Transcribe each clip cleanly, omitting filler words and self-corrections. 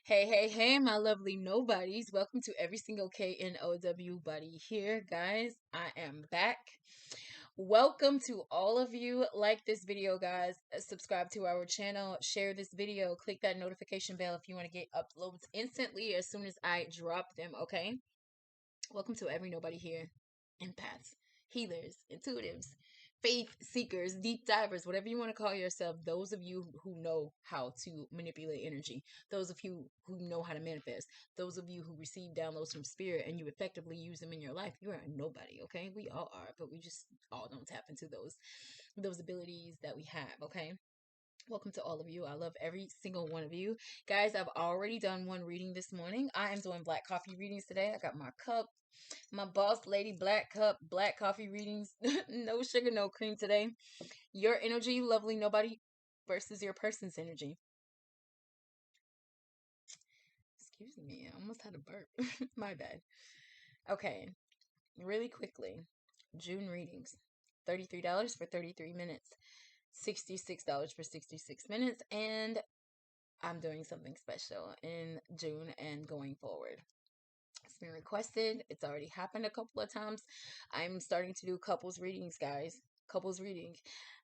Hey, my lovely nobodies. Welcome to every single KNOW buddy here, guys. I am back. Welcome to all of you. Like this video, guys. Subscribe to our channel. Share this video. Click that notification bell if you want to get uploads instantly as soon as I drop them, okay? Welcome to every nobody here. Empaths, healers, intuitives, faith seekers, deep divers, whatever you want to call yourself. Those of you who know how to manipulate energy, those of you who know how to manifest, those of you who receive downloads from spirit and you effectively use them in your life, you are a nobody, okay? We all are, but we just all don't tap into those abilities that we have, okay? Welcome to all of you. I love every single one of you. Guys, I've already done one reading this morning. I am doing black coffee readings today. I got my cup, my boss lady black cup, black coffee readings. No sugar, no cream today. Your energy, lovely nobody, versus your person's energy. Excuse me, I almost had a burp. My bad. Okay, really quickly. June readings. $33 for 33 minutes. $66 for 66 minutes. And I'm doing something special in June and going forward. It's been requested. It's already happened a couple of times. I'm starting to do couples readings, guys. Couples reading.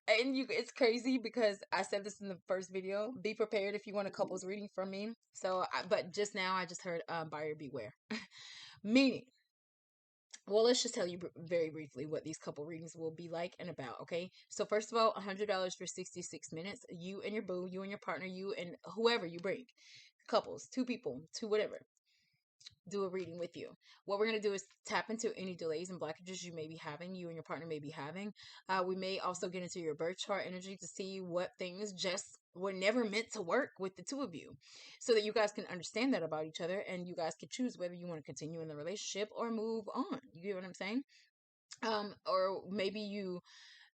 And it's crazy because I said this in the first video. Be prepared if you want a couples reading from me. But just now I just heard buyer beware. Meaning, well, let's just tell you very briefly what these couple readings will be like and about, okay? So first of all, $100 for 66 minutes. You and your boo, you and your partner, you and whoever you bring. Couples, two people, two whatever, do a reading with you. What we're going to do is tap into any delays and blockages you may be having, you and your partner may be having. We may also get into your birth chart energy to see what things just were never meant to work with the two of you, so that you guys can understand that about each other and you guys can choose whether you want to continue in the relationship or move on. You get what I'm saying? Or maybe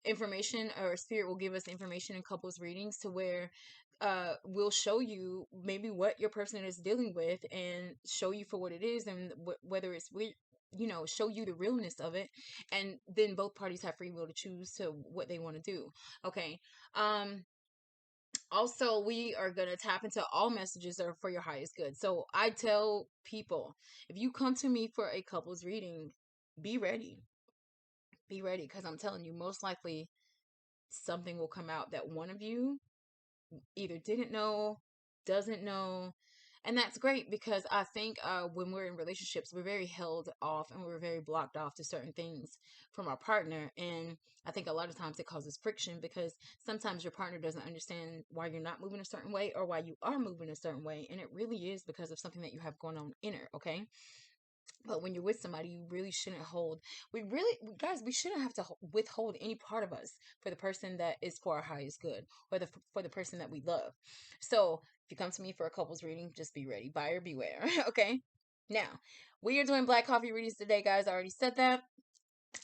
information or spirit will give us information in couples readings to where we'll show you maybe what your person is dealing with and show you for what it is, and whether it's weird, show you the realness of it, and then both parties have free will to choose to what they want to do, okay? Also, we are going to tap into all messages that are for your highest good. So I tell people, if you come to me for a couples reading, be ready. Be ready, because I'm telling you, most likely something will come out that one of you either didn't know, doesn't know. And that's great, because I think when we're in relationships, we're very held off and we're very blocked off to certain things from our partner. And I think a lot of times it causes friction, because sometimes your partner doesn't understand why you're not moving a certain way or why you are moving a certain way. And it really is because of something that you have going on inner, okay? But when you're with somebody, you really shouldn't hold. Guys, we shouldn't have to withhold any part of us for the person that is for our highest good, or for the person that we love. So if you come to me for a couples reading, just be ready. Buyer beware. Okay. Now, we are doing black coffee readings today, guys. I already said that.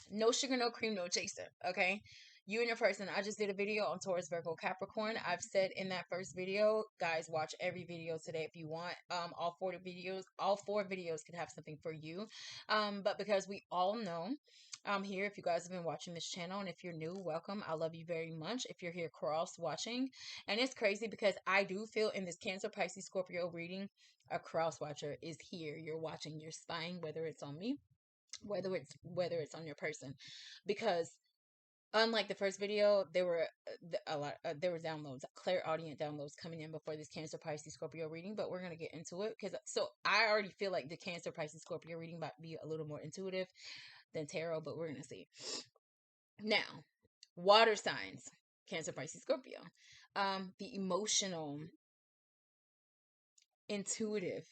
No sugar, no cream, no chaser. Okay. You and your person. I just did a video on Taurus, Virgo, Capricorn. I've said in that first video, guys, watch every video today if you want. All four videos could have something for you. But because we all know, I'm here. If you guys have been watching this channel, and if you're new, welcome. I love you very much. If you're here cross watching, and it's crazy because I do feel in this Cancer, Pisces, Scorpio reading, a cross watcher is here. You're watching, you're spying, whether it's on me, whether it's on your person, because unlike the first video, there were there were downloads, Clairaudient downloads coming in before this Cancer, Pisces, Scorpio reading. But we're gonna get into it, because I already feel like the Cancer, Pisces, Scorpio reading might be a little more intuitive than tarot, but we're gonna see. Now, water signs, Cancer, Pisces, Scorpio, the emotional, intuitive,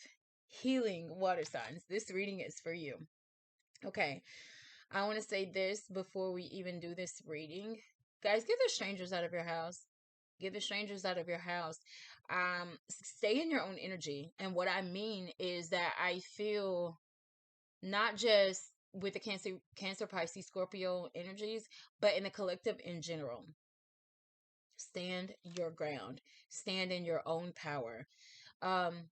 healing water signs. This reading is for you. Okay, I want to say this before we even do this reading. Guys, get the strangers out of your house. Get the strangers out of your house. Stay in your own energy. And what I mean is that I feel not just with the Cancer, Pisces, Scorpio energies, but in the collective in general. Stand your ground. Stand in your own power. Um,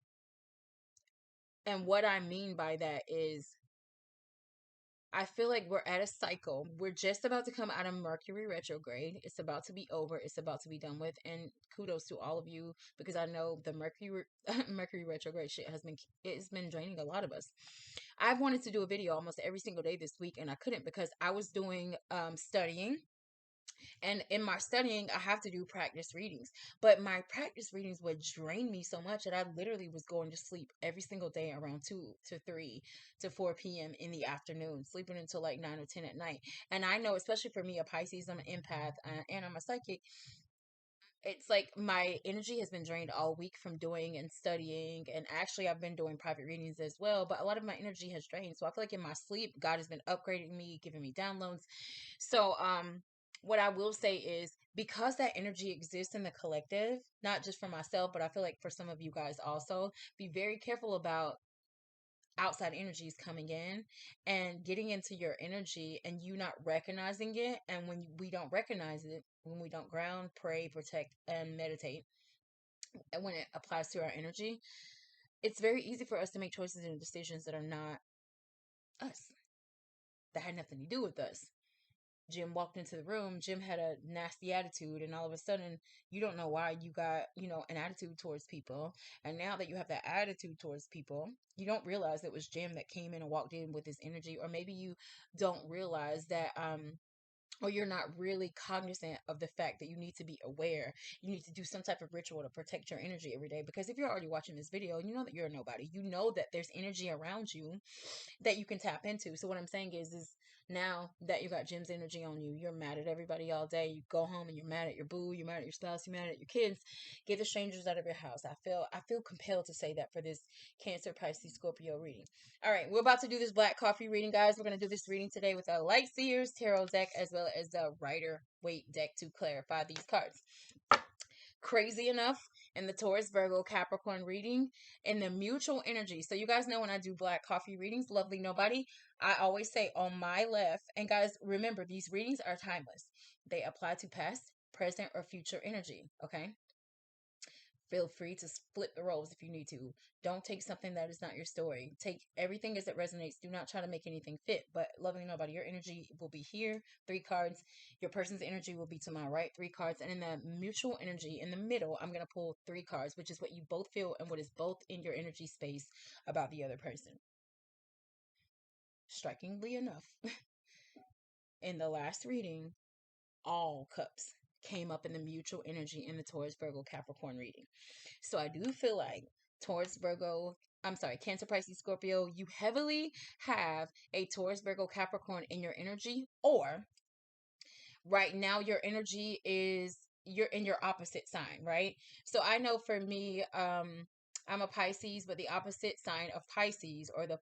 and what I mean by that is I feel like we're at a cycle. We're just about to come out of Mercury retrograde. It's about to be over. It's about to be done with. And kudos to all of you, because I know the Mercury Mercury retrograde shit it's been draining a lot of us. I've wanted to do a video almost every single day this week, and I couldn't because I was doing studying, and in my studying, I have to do practice readings. But my practice readings would drain me so much that I literally was going to sleep every single day around 2 to 3 to 4 p.m. in the afternoon, sleeping until like 9 or 10 at night. And I know, especially for me, a Pisces, I'm an empath, and I'm a psychic. It's like my energy has been drained all week from doing and studying. And actually, I've been doing private readings as well. But a lot of my energy has drained. So I feel like in my sleep, God has been upgrading me, giving me downloads. So, what I will say is, because that energy exists in the collective, not just for myself, but I feel like for some of you guys also, be very careful about outside energies coming in and getting into your energy and you not recognizing it. And when we don't recognize it, when we don't ground, pray, protect, and meditate, and when it applies to our energy, it's very easy for us to make choices and decisions that are not us, that had nothing to do with us. Jim walked into the room. Jim had a nasty attitude, and all of a sudden, you don't know why you got, an attitude towards people. And now that you have that attitude towards people, you don't realize it was Jim that came in and walked in with his energy, or maybe you don't realize that, or you're not really cognizant of the fact that you need to be aware. You need to do some type of ritual to protect your energy every day. Because if you're already watching this video, you know that you're a nobody. You know that there's energy around you that you can tap into. So what I'm saying is now that you got Jim's energy on you, you're mad at everybody all day. You go home and you're mad at your boo, you're mad at your spouse, you're mad at your kids. Get the strangers out of your house. I feel compelled to say that for this Cancer, Pisces, Scorpio reading. All right, we're about to do this black coffee reading, guys. We're going to do this reading today with a Light Seers Tarot deck as well as the Rider Waite deck to clarify these cards. Crazy enough, in the Taurus, Virgo, Capricorn reading, in the mutual energy. So you guys know when I do black coffee readings, lovely nobody, I always say on my left. And guys, remember, these readings are timeless. They apply to past, present, or future energy. Okay. Feel free to split the roles if you need to. Don't take something that is not your story. Take everything as it resonates. Do not try to make anything fit. But loving nobody, your energy will be here, 3 cards. Your person's energy will be to my right, 3 cards. And in the mutual energy, in the middle, I'm going to pull 3 cards, which is what you both feel and what is both in your energy space about the other person. Strikingly enough, in the last reading, all cups came up in the mutual energy in the Taurus, Virgo, Capricorn reading. So I do feel like Taurus, Virgo, I'm sorry, Cancer, Pisces, Scorpio, you heavily have a Taurus, Virgo, Capricorn in your energy, or right now your energy is you're in your opposite sign, right? So I know for me, I'm a Pisces, but the opposite sign of Pisces, or the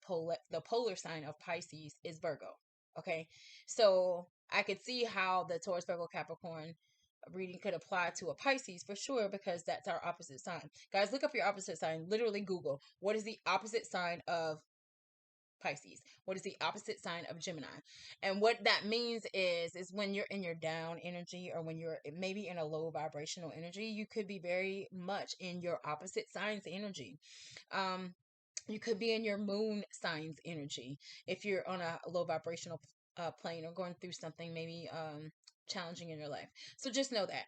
polar sign of Pisces, is Virgo. Okay, so I could see how the Taurus, Virgo, Capricorn reading could apply to a Pisces for sure, because that's our opposite sign. Guys, look up your opposite sign. Literally Google, what is the opposite sign of Pisces? What is the opposite sign of Gemini? And what that means is when you're in your down energy, or when you're maybe in a low vibrational energy, you could be very much in your opposite sign's energy. You could be in your moon sign's energy if you're on a low vibrational plane, or going through something maybe challenging in your life. So just know that.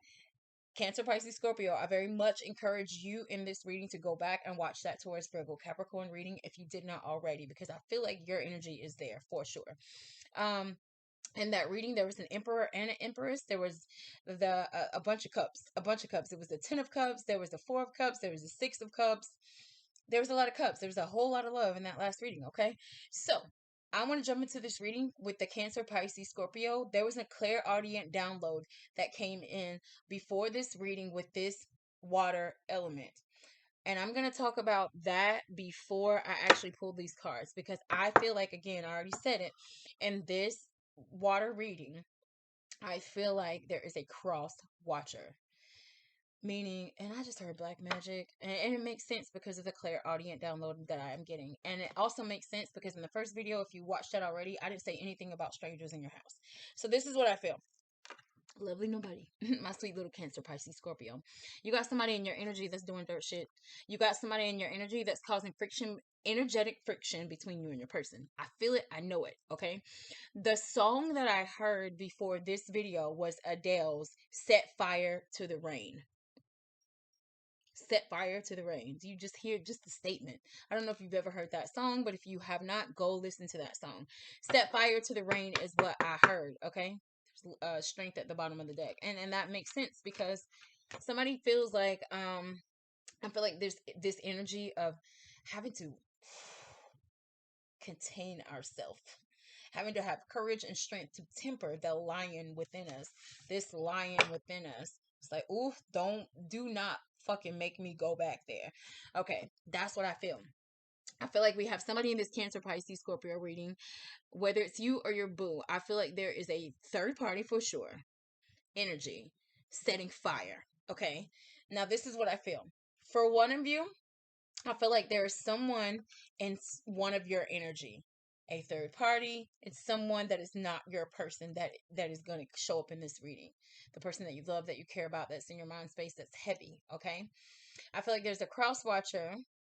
Cancer, Pisces, Scorpio, I very much encourage you in this reading to go back and watch that Taurus, Virgo, Capricorn reading if you did not already, because I feel like your energy is there for sure. In that reading, there was an emperor and an empress. There was a bunch of cups, It was the 10 of cups. There was the 4 of cups. There was the 6 of cups. There was a lot of cups. There was a whole lot of love in that last reading. Okay, so I want to jump into this reading with the Cancer, Pisces, Scorpio. There was a Clairaudient download that came in before this reading with this water element. And I'm going to talk about that before I actually pull these cards, because I feel like, again, I already said it, in this water reading, I feel like there is a cross watcher. Meaning, and I just heard black magic, and it makes sense because of the Clairaudient download that I am getting. And it also makes sense because in the first video, if you watched that already, I didn't say anything about strangers in your house. So this is what I feel. Lovely nobody. My sweet little Cancer, Pisces, Scorpio. You got somebody in your energy that's doing dirt shit. You got somebody in your energy that's causing friction, energetic friction between you and your person. I feel it. I know it. Okay. The song that I heard before this video was Adele's Set Fire to the Rain. Set fire to the rain. You just hear just the statement. I don't know if you've ever heard that song, but if you have not, go listen to that song. Set fire to the rain is what I heard. Okay. There's strength at the bottom of the deck. And that makes sense because somebody feels like, I feel like there's this energy of having to contain ourselves, having to have courage and strength to temper the lion within us. This lion within us. It's like, oof, do not fucking make me go back there. Okay, that's what I feel. I feel like we have somebody in this Cancer, Pisces, Scorpio reading, whether it's you or your boo. I feel like there is a third party for sure. Energy setting fire. Okay, now this is what I feel. For one of you, I feel like there is someone in one of your energy, a third party. It's someone that is not your person that is going to show up in this reading. The person that you love, that you care about, that's in your mind space, that's heavy. Okay, I feel like there's a cross watcher.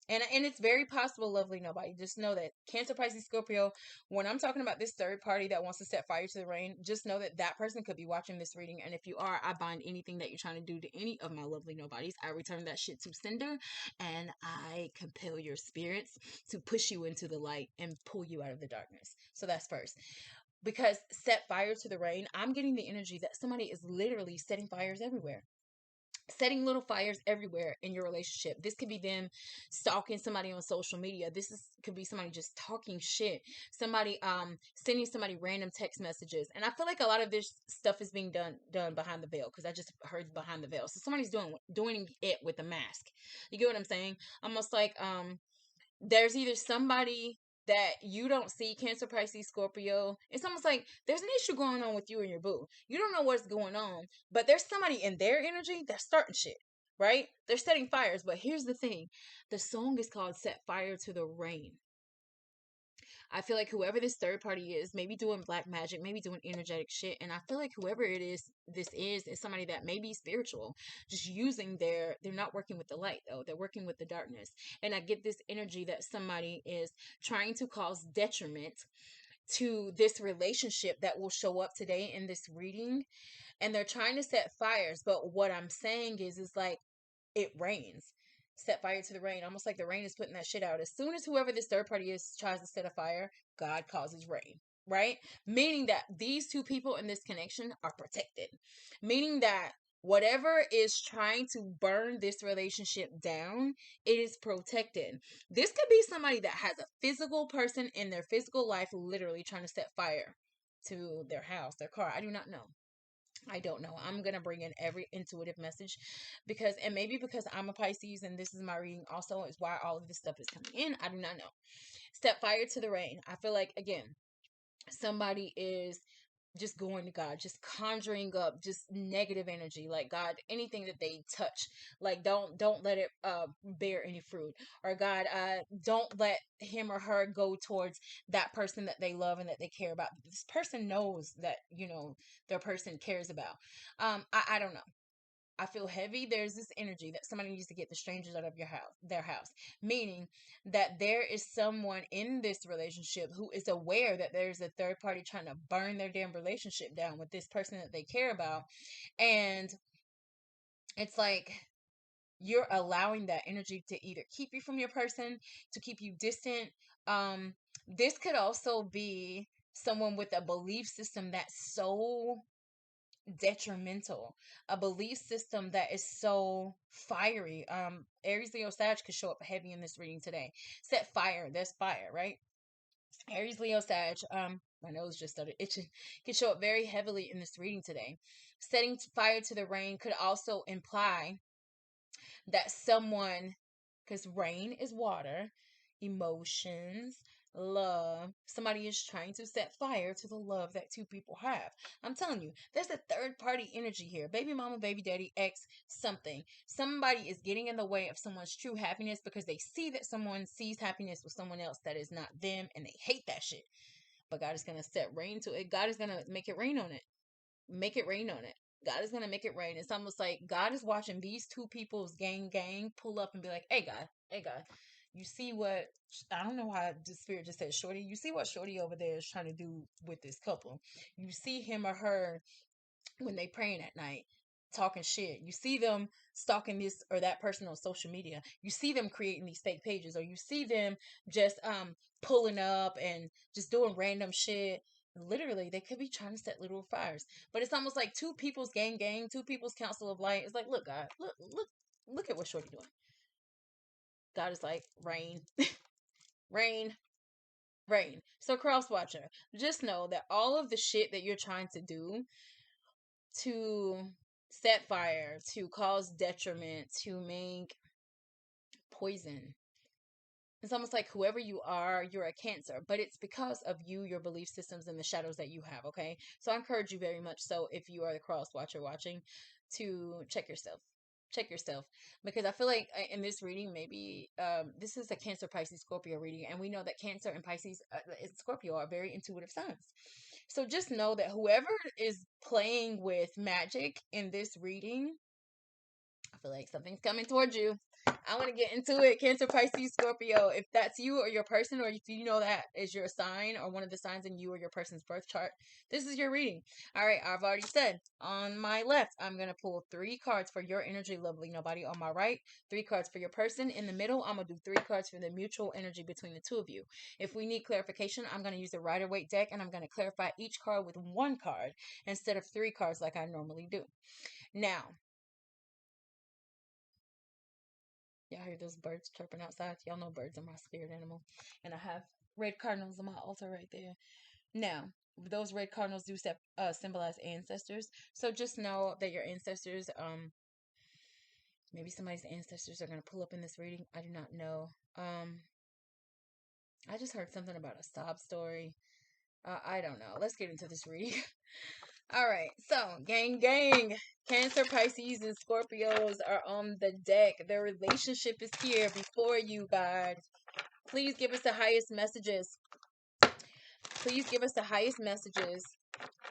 And it's very possible, lovely nobody. Just know that Cancer, Pisces, Scorpio, when I'm talking about this third party that wants to set fire to the rain, just know that that person could be watching this reading. And if you are, I bind anything that you're trying to do to any of my lovely nobodies. I return that shit to sender, and I compel your spirits to push you into the light and pull you out of the darkness. So that's first. Because set fire to the rain, I'm getting the energy that somebody is literally setting fires everywhere, setting little fires everywhere in your relationship. This could be them stalking somebody on social media. Could be somebody just talking shit, somebody sending somebody random text messages. And I feel like a lot of this stuff is being done behind the veil, because I just heard behind the veil. So somebody's doing it with a mask. You get what I'm saying? Almost like there's either somebody that you don't see, Cancer, Pisces, Scorpio. It's almost like there's an issue going on with you and your boo. You don't know what's going on, but there's somebody in their energy that's starting shit, right? They're setting fires. But here's the thing. The song is called Set Fire to the Rain. I feel like whoever this third party is, maybe doing black magic, maybe doing energetic shit. And I feel like whoever it is, this is somebody that may be spiritual, just using they're not working with the light though. They're working with the darkness. And I get this energy that somebody is trying to cause detriment to this relationship that will show up today in this reading. And they're trying to set fires. But what I'm saying is like, it rains. Set fire to the rain. Almost like the rain is putting that shit out. As soon as whoever this third party is tries to set a fire, God causes rain. Right? Meaning that these two people in this connection are protected. Meaning that whatever is trying to burn this relationship down, it is protected. This could be somebody that has a physical person in their physical life literally trying to set fire to their house, their car. I do not know. I don't know. I'm going to bring in every intuitive message and maybe because I'm a Pisces and this is my reading also is why all of this stuff is coming in. I do not know. Step fire to the rain. I feel like, again, somebody is just going to God, just conjuring up just negative energy, like God, anything that they touch, like don't let it bear any fruit, or God, don't let him or her go towards that person that they love and that they care about. This person knows that their person cares about. I don't know. I feel heavy. There's this energy that somebody needs to get the strangers out of their house. Meaning that there is someone in this relationship who is aware that there's a third party trying to burn their damn relationship down with this person that they care about. And it's like you're allowing that energy to either keep you from your person, to keep you distant. This could also be someone with a belief system that's so detrimental, a belief system that is so fiery. Aries, Leo, Sag could show up heavy in this reading today. Set fire. There's fire, right? Aries, Leo, Sag. My nose just started itching. Could show up very heavily in this reading today. Setting fire to the rain could also imply that someone, because rain is water, emotions, love, somebody is trying to set fire to the love that two people have. I'm telling you, there's a third party energy here. Baby mama, baby daddy, ex, something. Somebody is getting in the way of someone's true happiness because they see that someone sees happiness with someone else that is not them, and they hate that shit. But God is going to set rain to it. God is going to make it rain on it. Make it rain on it. God is going to make it rain. It's almost like God is watching these two people's gang pull up and be like, hey, God, you see what, I don't know why the spirit just said Shorty. You see what Shorty over there is trying to do with this couple. You see him or her when they praying at night talking shit. You see them stalking this or that person on social media. You see them creating these fake pages, or you see them just pulling up and just doing random shit. Literally, they could be trying to set little fires. But it's almost like two people's gang, two people's council of light. It's like, look, God, look at what Shorty doing. God is like, rain, rain, rain. So cross watcher, just know that all of the shit that you're trying to do to set fire, to cause detriment, to make poison. It's almost like whoever you are, you're a Cancer, but it's because of you, your belief systems, and the shadows that you have, okay? So I encourage you very much so, if you are the cross watcher watching, to check yourself. Check yourself. Because I feel like in this reading, maybe this is a Cancer, Pisces, Scorpio reading, and we know that Cancer and Pisces, Scorpio are very intuitive signs. So just know that whoever is playing with magic in this reading, I feel like something's coming towards you. I want to get into it. Cancer, Pisces, Scorpio. If that's you or your person, or if you know that is your sign or one of the signs in you or your person's birth chart, this is your reading. All right, I've already said on my left, I'm going to pull 3 cards for your energy, lovely nobody. On my right, 3 cards for your person. In the middle, I'm going to do 3 cards for the mutual energy between the two of you. If we need clarification, I'm going to use the Rider-Waite deck, and I'm going to clarify each card with 1 card instead of 3 cards like I normally do. Now, y'all hear those birds chirping outside? Y'all know birds are my spirit animal. And I have red cardinals on my altar right there. Now, those red cardinals do symbolize ancestors. So just know that your ancestors, maybe somebody's ancestors are going to pull up in this reading. I do not know. I just heard something about a sob story. I don't know. Let's get into this reading. All right, so gang, Cancer, Pisces, and Scorpios are on the deck. Their relationship is here before you, God. Please give us the highest messages. Please give us the highest messages.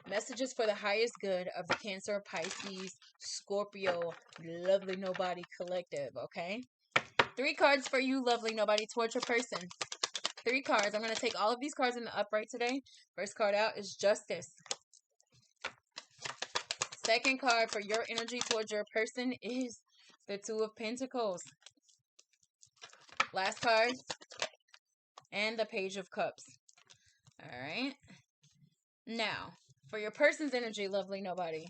Messages for the highest good of the Cancer, Pisces, Scorpio, lovely nobody collective, okay? 3 cards for you, lovely nobody, towards your person. 3 cards. I'm going to take all of these cards in the upright today. First card out is Justice. Second card for your energy towards your person is the 2 of Pentacles. Last card, and the Page of Cups. All right. Now, for your person's energy, lovely nobody,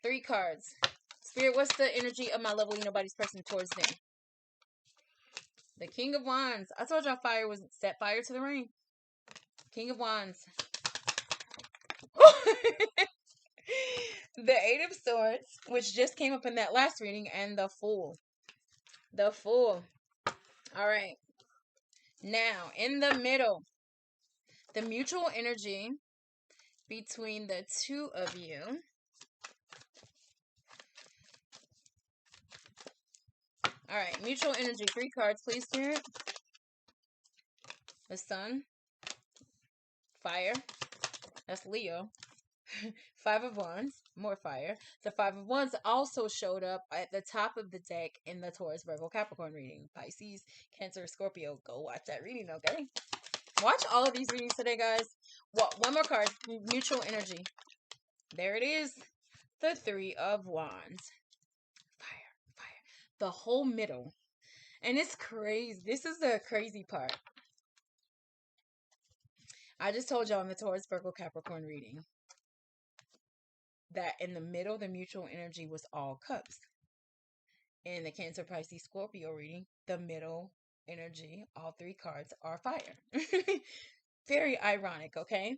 3 cards. Spirit, what's the energy of my lovely nobody's person towards them? The King of Wands. I told y'all fire was set fire to the rain. King of Wands. The 8 of Swords, which just came up in that last reading, and the Fool. The Fool. All right. Now, in the middle, the mutual energy between the two of you. All right, mutual energy. 3 cards, please, Spirit. The Sun. Fire. That's Leo. 5 of Wands. More fire. The 5 of Wands also showed up at the top of the deck in the Taurus, Virgo, Capricorn reading. Pisces, Cancer, Scorpio. Go watch that reading, okay? Watch all of these readings today, guys. Well, 1 more card. Mutual energy. There it is. The 3 of Wands. Fire, fire. The whole middle. And it's crazy. This is the crazy part. I just told y'all in the Taurus, Virgo, Capricorn reading that in the middle, the mutual energy was all cups. In the Cancer, Pisces, Scorpio reading, the middle energy, all 3 cards are fire. Very ironic, okay?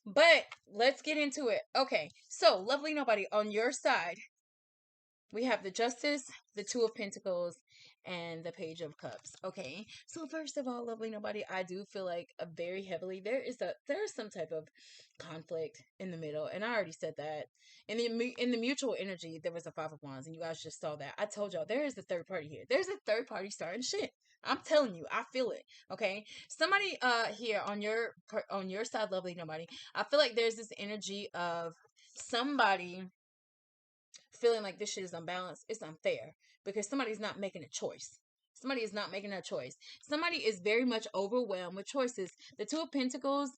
But let's get into it. Okay, so lovely nobody, on your side, we have the Justice, the 2 of Pentacles, and the Page of Cups. Okay, so first of all, lovely nobody, I do feel like very heavily there is some type of conflict in the middle, and I already said that. In the mutual energy, there was a 5 of Wands, and you guys just saw that. I told y'all there is a third party here. There's a third party starting shit. I'm telling you, I feel it. Okay, somebody here on your side, lovely nobody. I feel like there's this energy of somebody feeling like this shit is unbalanced, it's unfair because somebody's not making a choice. Somebody is not making a choice. Somebody is very much overwhelmed with choices. The Two of Pentacles,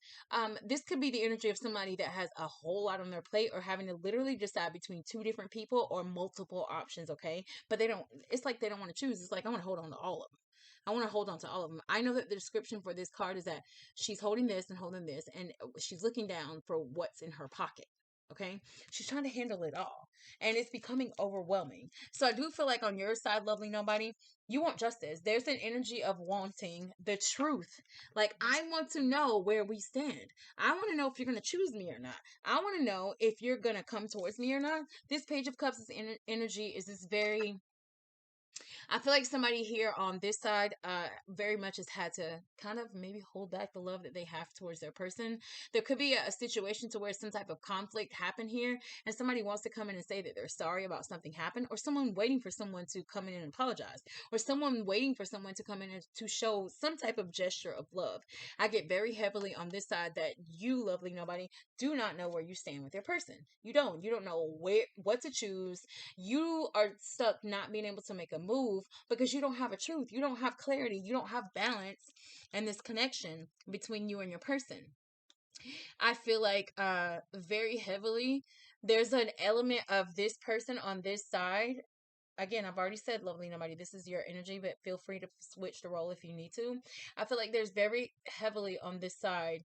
this could be the energy of somebody that has a whole lot on their plate or having to literally decide between two different people or multiple options, okay? But they don't, it's like they don't want to choose. It's like, I want to hold on to all of them. I want to hold on to all of them. I know that the description for this card is that she's holding this and holding this, and she's looking down for what's in her pocket. Okay, she's trying to handle it all, and it's becoming overwhelming. So I do feel like on your side, lovely nobody, you want justice. There's an energy of wanting the truth. Like, I want to know where we stand. I want to know if you're going to choose me or not. I want to know if you're going to come towards me or not. This Page of Cups' energy is this very, I feel like somebody here on this side very much has had to kind of maybe hold back the love that they have towards their person. There could be a situation to where some type of conflict happened here, and somebody wants to come in and say that they're sorry about something happened, or someone waiting for someone to come in and apologize, or someone waiting for someone to come in and to show some type of gesture of love. I get very heavily on this side that you, lovely nobody, do not know where you stand with your person. You don't. You don't know what to choose. You are stuck not being able to make a move because you don't have a truth. You don't have clarity. You don't have balance and this connection between you and your person. I feel like very heavily there's an element of this person on this side. Again, I've already said, lovely nobody, this is your energy, but feel free to switch the role if you need to. I feel like there's very heavily on this side.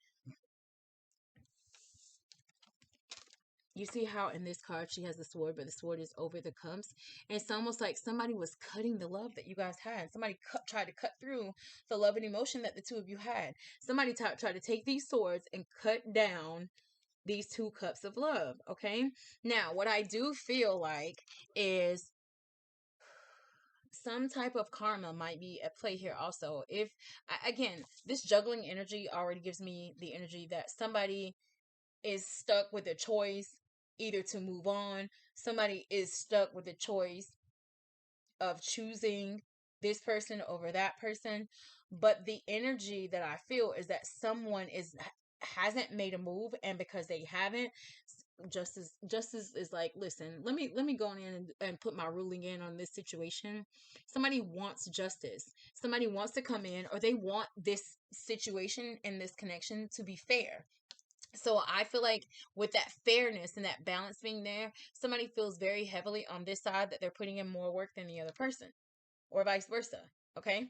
You see how in this card she has the sword, but the sword is over the cups. And it's almost like somebody was cutting the love that you guys had. Somebody tried to cut through the love and emotion that the two of you had. Somebody tried to take these swords and cut down these two cups of love, okay? Now, what I do feel like is some type of karma might be at play here also. If, again, this juggling energy already gives me the energy that somebody is stuck with a choice either to move on. Somebody is stuck with a choice of choosing this person over that person. But the energy that I feel is that someone hasn't made a move, and because they haven't, justice is like, listen, let me go in and put my ruling in on this situation. Somebody wants justice. Somebody wants to come in, or they want this situation and this connection to be fair. So I feel like with that fairness and that balance being there, somebody feels very heavily on this side that they're putting in more work than the other person, or vice versa. Okay,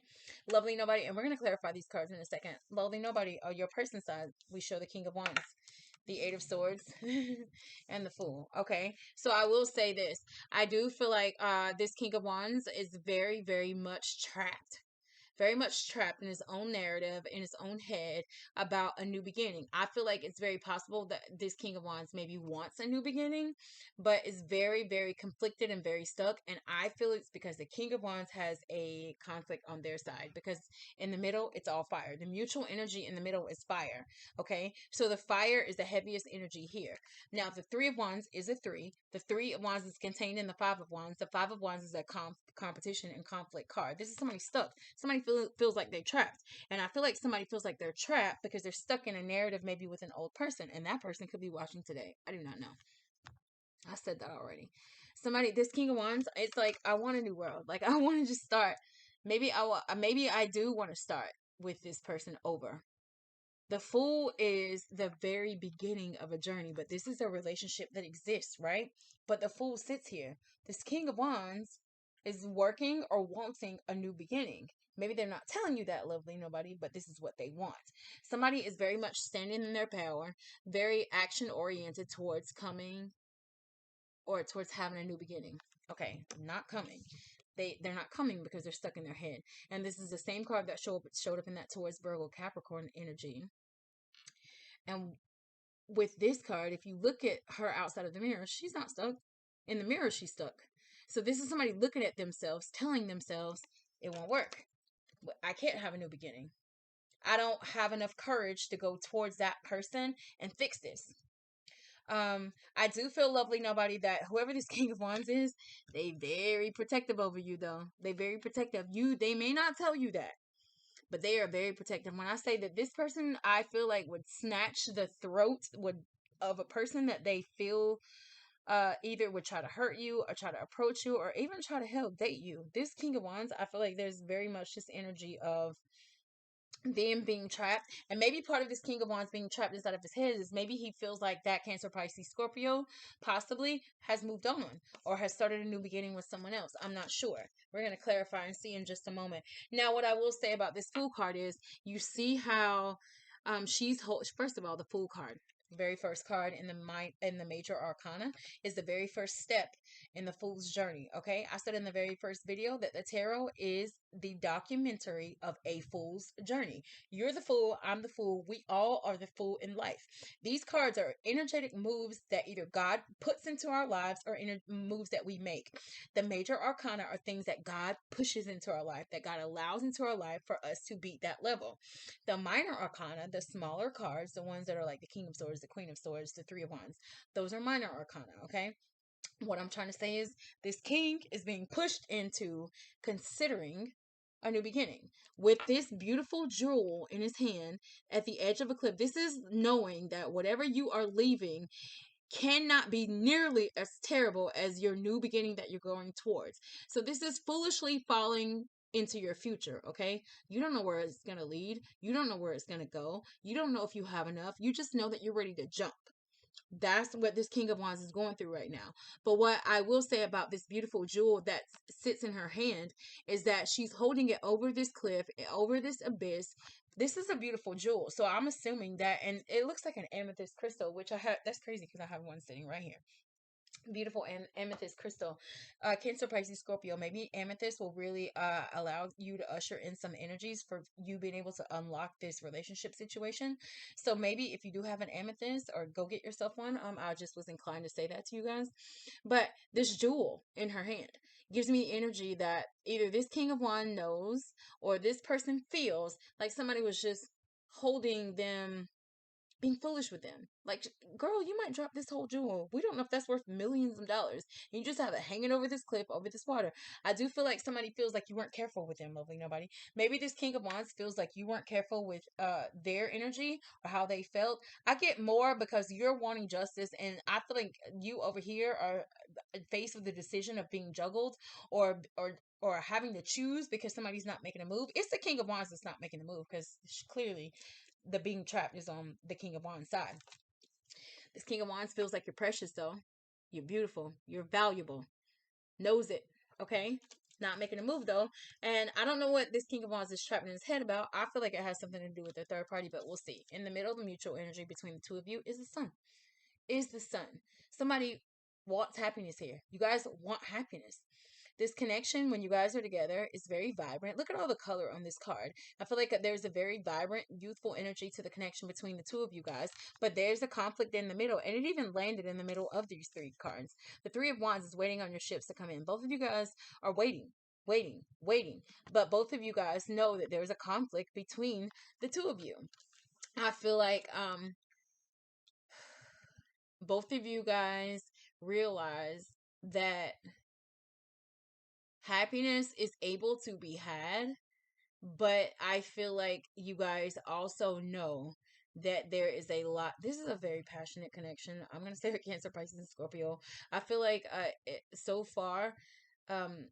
lovely nobody, and we're going to clarify these cards in a second. Lovely nobody, on your person side, we show the King of Wands, the Eight of Swords, and the Fool. Okay, so I will say this. I do feel like this King of Wands is very, very much trapped. Very much trapped in his own narrative, in his own head about a new beginning. I feel like it's very possible that this King of Wands maybe wants a new beginning, but is very, very conflicted and very stuck. And I feel it's because the King of Wands has a conflict on their side, because in the middle, it's all fire. The mutual energy in the middle is fire. Okay. So the fire is the heaviest energy here. Now, the Three of Wands is a three. The Three of Wands is contained in the Five of Wands. The Five of Wands is a competition and conflict card. This is somebody stuck. Somebody feels like they're trapped. And I feel like somebody feels like they're trapped because they're stuck in a narrative maybe with an old person. And that person could be watching today. I do not know. I said that already. Somebody, this King of Wands, it's like, I want a new world. Like, I want to just start. Maybe I do want to start with this person over. The Fool is the very beginning of a journey, but this is a relationship that exists, right? But the Fool sits here. This King of Wands is working or wanting a new beginning. Maybe they're not telling you that, lovely nobody, but this is what they want. Somebody is very much standing in their power, very action oriented towards coming or towards having a new beginning. Okay, not coming. They're not coming because they're stuck in their head. And this is the same card that showed up in that Taurus, Virgo, Capricorn energy. And with this card, if you look at her outside of the mirror, she's not stuck. In the mirror, she's stuck. So this is somebody looking at themselves, telling themselves, it won't work. I can't have a new beginning. I don't have enough courage to go towards that person and fix this. I do feel, lovely nobody, that whoever this King of Wands is, they very protective over you, though. They very protective. They may not tell you that, but they are very protective. When I say that this person, I feel like would snatch the throat of a person that they feel either would try to hurt you or try to approach you or even try to help date you. This King of Wands, I feel like there's very much this energy of them being trapped. And maybe part of this King of Wands being trapped inside of his head is maybe he feels like that Cancer, Pisces, Scorpio possibly has moved on or has started a new beginning with someone else. I'm not sure. We're going to clarify and see in just a moment. Now, what I will say about this Fool card is you see how first of all, the Fool card, very first card in the major arcana, is the very first step in the Fool's journey. Okay, I said in the very first video that the tarot is the documentary of a fool's journey. You're the fool, I'm the fool, we all are the fool in life. These cards are energetic moves that either God puts into our lives or moves that we make. The major arcana are things that God pushes into our life, that God allows into our life for us to beat that level. The minor arcana, the smaller cards, the ones that are like the King of Swords, the Queen of Swords, the Three of Wands, those are minor arcana. Okay, what I'm trying to say is this king is being pushed into considering a new beginning with this beautiful jewel in his hand at the edge of a cliff. This is knowing that whatever you are leaving cannot be nearly as terrible as your new beginning that you're going towards. So this is foolishly falling into your future. Okay, you don't know where it's going to lead, you don't know where it's going to go, you don't know if you have enough, you just know that you're ready to jump. That's what this King of Wands is going through right now. But what I will say about this beautiful jewel that sits in her hand is that she's holding it over this cliff, over this abyss. This is a beautiful jewel. So I'm assuming that, and it looks like an amethyst crystal, which I have, that's crazy because I have one sitting right here. Beautiful amethyst crystal. Cancer, Pisces, Scorpio, maybe amethyst will really allow you to usher in some energies for you being able to unlock this relationship situation. So maybe if you do have an amethyst, or go get yourself one, I just was inclined to say that to you guys. But this jewel in her hand gives me energy that either this King of Wands knows or this person feels like somebody was just holding them, being foolish with them. Like, girl, you might drop this whole jewel. We don't know if that's worth millions of dollars. You just have it hanging over this cliff, over this water. I do feel like somebody feels like you weren't careful with them, lovely nobody. Maybe this King of Wands feels like you weren't careful with their energy or how they felt. I get more because you're wanting justice, and I feel like you over here are faced with the decision of being juggled or having to choose because somebody's not making a move. It's the King of Wands that's not making the move because clearly the being trapped is on the King of Wands side. This King of Wands feels like you're precious though. You're beautiful. You're valuable. Knows it. Okay? Not making a move though. And I don't know what this King of Wands is trapped in his head about. I feel like it has something to do with the third party, but we'll see. In the middle of the mutual energy between the two of you is the sun. Is the sun. Somebody wants happiness here. You guys want happiness. This connection, when you guys are together, is very vibrant. Look at all the color on this card. I feel like there's a very vibrant, youthful energy to the connection between the two of you guys. But there's a conflict in the middle, and it even landed in the middle of these three cards. The Three of Wands is waiting on your ships to come in. Both of you guys are waiting. But both of you guys know that there's a conflict between the two of you. I feel like both of you guys realize that happiness is able to be had, but I feel like you guys also know that there is a lot. This is a very passionate connection. I'm going to say with Cancer, Pisces, and Scorpio. I feel like so far, um,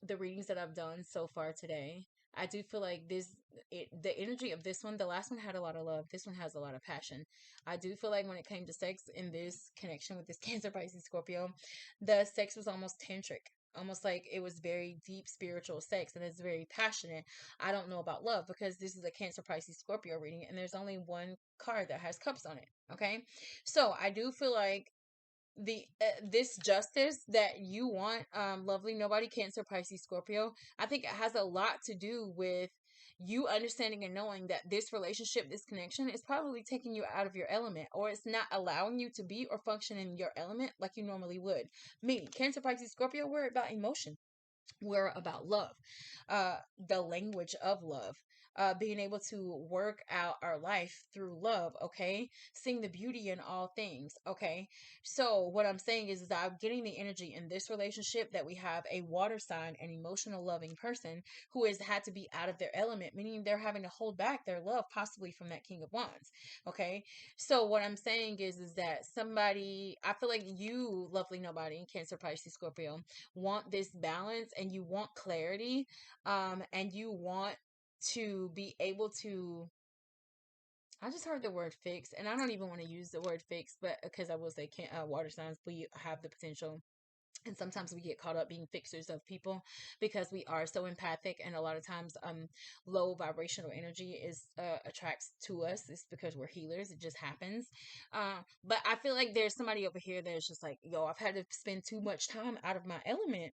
the readings that I've done so far today, I do feel like the energy of this one, the last one had a lot of love. This one has a lot of passion. I do feel like when it came to sex in this connection with this Cancer, Pisces, Scorpio, the sex was almost tantric. Almost like it was very deep spiritual sex, and it's very passionate. I don't know about love because this is a Cancer, Pisces, Scorpio reading, and there's only one card that has cups on it. Okay, so I do feel like this justice that you want, lovely nobody, Cancer, Pisces, Scorpio, I think it has a lot to do with you understanding and knowing that this relationship, this connection is probably taking you out of your element, or it's not allowing you to be or function in your element like you normally would. Meaning Cancer, Pisces, Scorpio, we're about emotion, we're about love, the language of love. being able to work out our life through love, okay? Seeing the beauty in all things, okay? So what I'm saying is that I'm getting the energy in this relationship that we have a water sign, an emotional loving person who has had to be out of their element, meaning they're having to hold back their love possibly from that King of Wands, okay? So what I'm saying is that somebody, I feel like you, lovely nobody, Cancer, Pisces, Scorpio, want this balance and you want clarity, and you want to be able to, I just heard the word fix, and I don't even want to use the word fix, but because I will say can't, water signs, we have the potential, and sometimes we get caught up being fixers of people because we are so empathic, and a lot of times low vibrational energy is attracts to us. It's because we're healers, it just happens. But I feel like there's somebody over here that's just like, yo, I've had to spend too much time out of my element.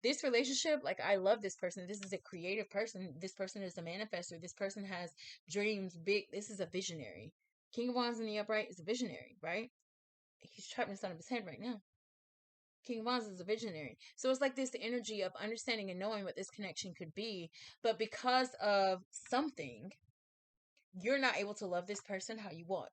This relationship, like, I love this person, this is a creative person, this person is a manifester, this person has dreams big, this is a visionary. King of Wands in the upright is a visionary, right? He's trapped inside of his head right now. King Mars is a visionary. So it's like this energy of understanding and knowing what this connection could be. But because of something, you're not able to love this person how you want.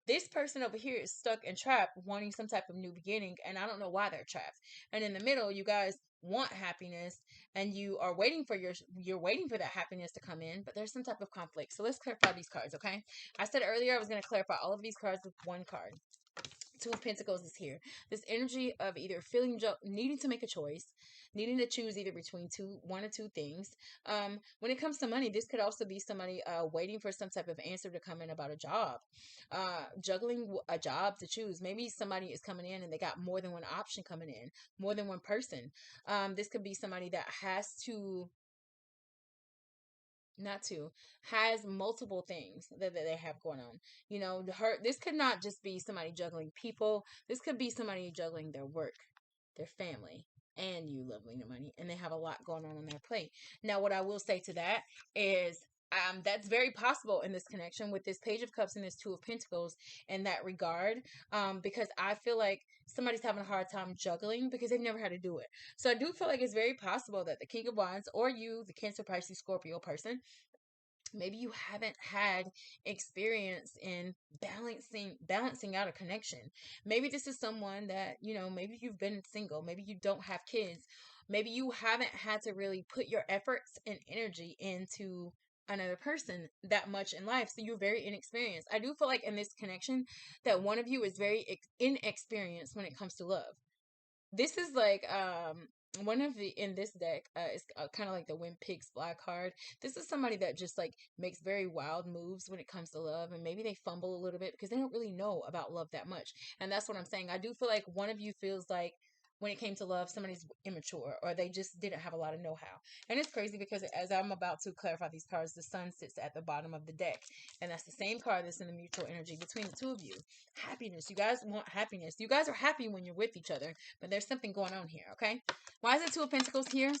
This person over here is stuck and trapped, wanting some type of new beginning, and I don't know why they're trapped. And in the middle, you guys want happiness, and you are waiting for you're waiting for that happiness to come in, but there's some type of conflict. So let's clarify these cards, okay? I said earlier I was going to clarify all of these cards with one card. Two of Pentacles is here. This energy of either feeling needing to make a choice, needing to choose either between one or two things. When it comes to money, this could also be somebody waiting for some type of answer to come in about a job, juggling a job to choose. Maybe somebody is coming in and they got more than one option coming in, more than one person. This could be somebody that has multiple things that they have going on. You know, this could not just be somebody juggling people. This could be somebody juggling their work, their family, and you, lovely no money, and they have a lot going on their plate. Now, what I will say to that is, that's very possible in this connection with this Page of Cups and this Two of Pentacles in that regard, because I feel like somebody's having a hard time juggling because they've never had to do it. So I do feel like it's very possible that the King of Wands, or you, the Cancer, Pisces, Scorpio person, maybe you haven't had experience in balancing out a connection. Maybe this is someone that, you know, maybe you've been single, maybe you don't have kids, maybe you haven't had to really put your efforts and energy into another person that much in life, so you're very inexperienced. I do feel like in this connection that one of you is very inexperienced when it comes to love. This is like one of the in this deck is kind of like the When Pigs Fly card. This is somebody that just like makes very wild moves when it comes to love, and maybe they fumble a little bit because they don't really know about love that much. And that's what I'm saying. I do feel like one of you feels like when it came to love, somebody's immature, or they just didn't have a lot of know-how. And it's crazy because as I'm about to clarify these cards, the sun sits at the bottom of the deck, and that's the same card that's in the mutual energy between the two of you. Happiness. You guys want happiness. You guys are happy when you're with each other, but there's something going on here, okay? Why is it Two of Pentacles here?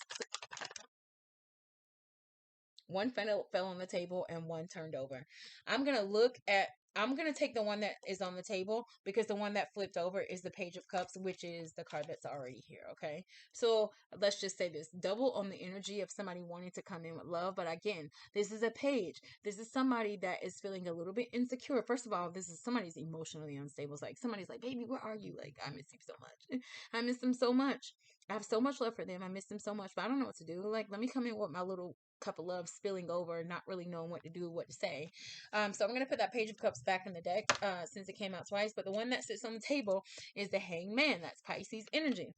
One fell on the table and one turned over. I'm going to take the one that is on the table because the one that flipped over is the Page of Cups, which is the card that's already here, okay? So let's just say this. Double on the energy of somebody wanting to come in with love. But again, this is a page. This is somebody that is feeling a little bit insecure. First of all, this is somebody's emotionally unstable. It's like somebody's like, baby, where are you? Like, I miss you so much. I miss them so much. I have so much love for them. I miss them so much, but I don't know what to do. Like, let me come in with my little cup of love spilling over, not really knowing what to do, what to say. So I'm going to put that Page of Cups back in the deck since it came out twice. But the one that sits on the table is the Hangman. That's Pisces energy.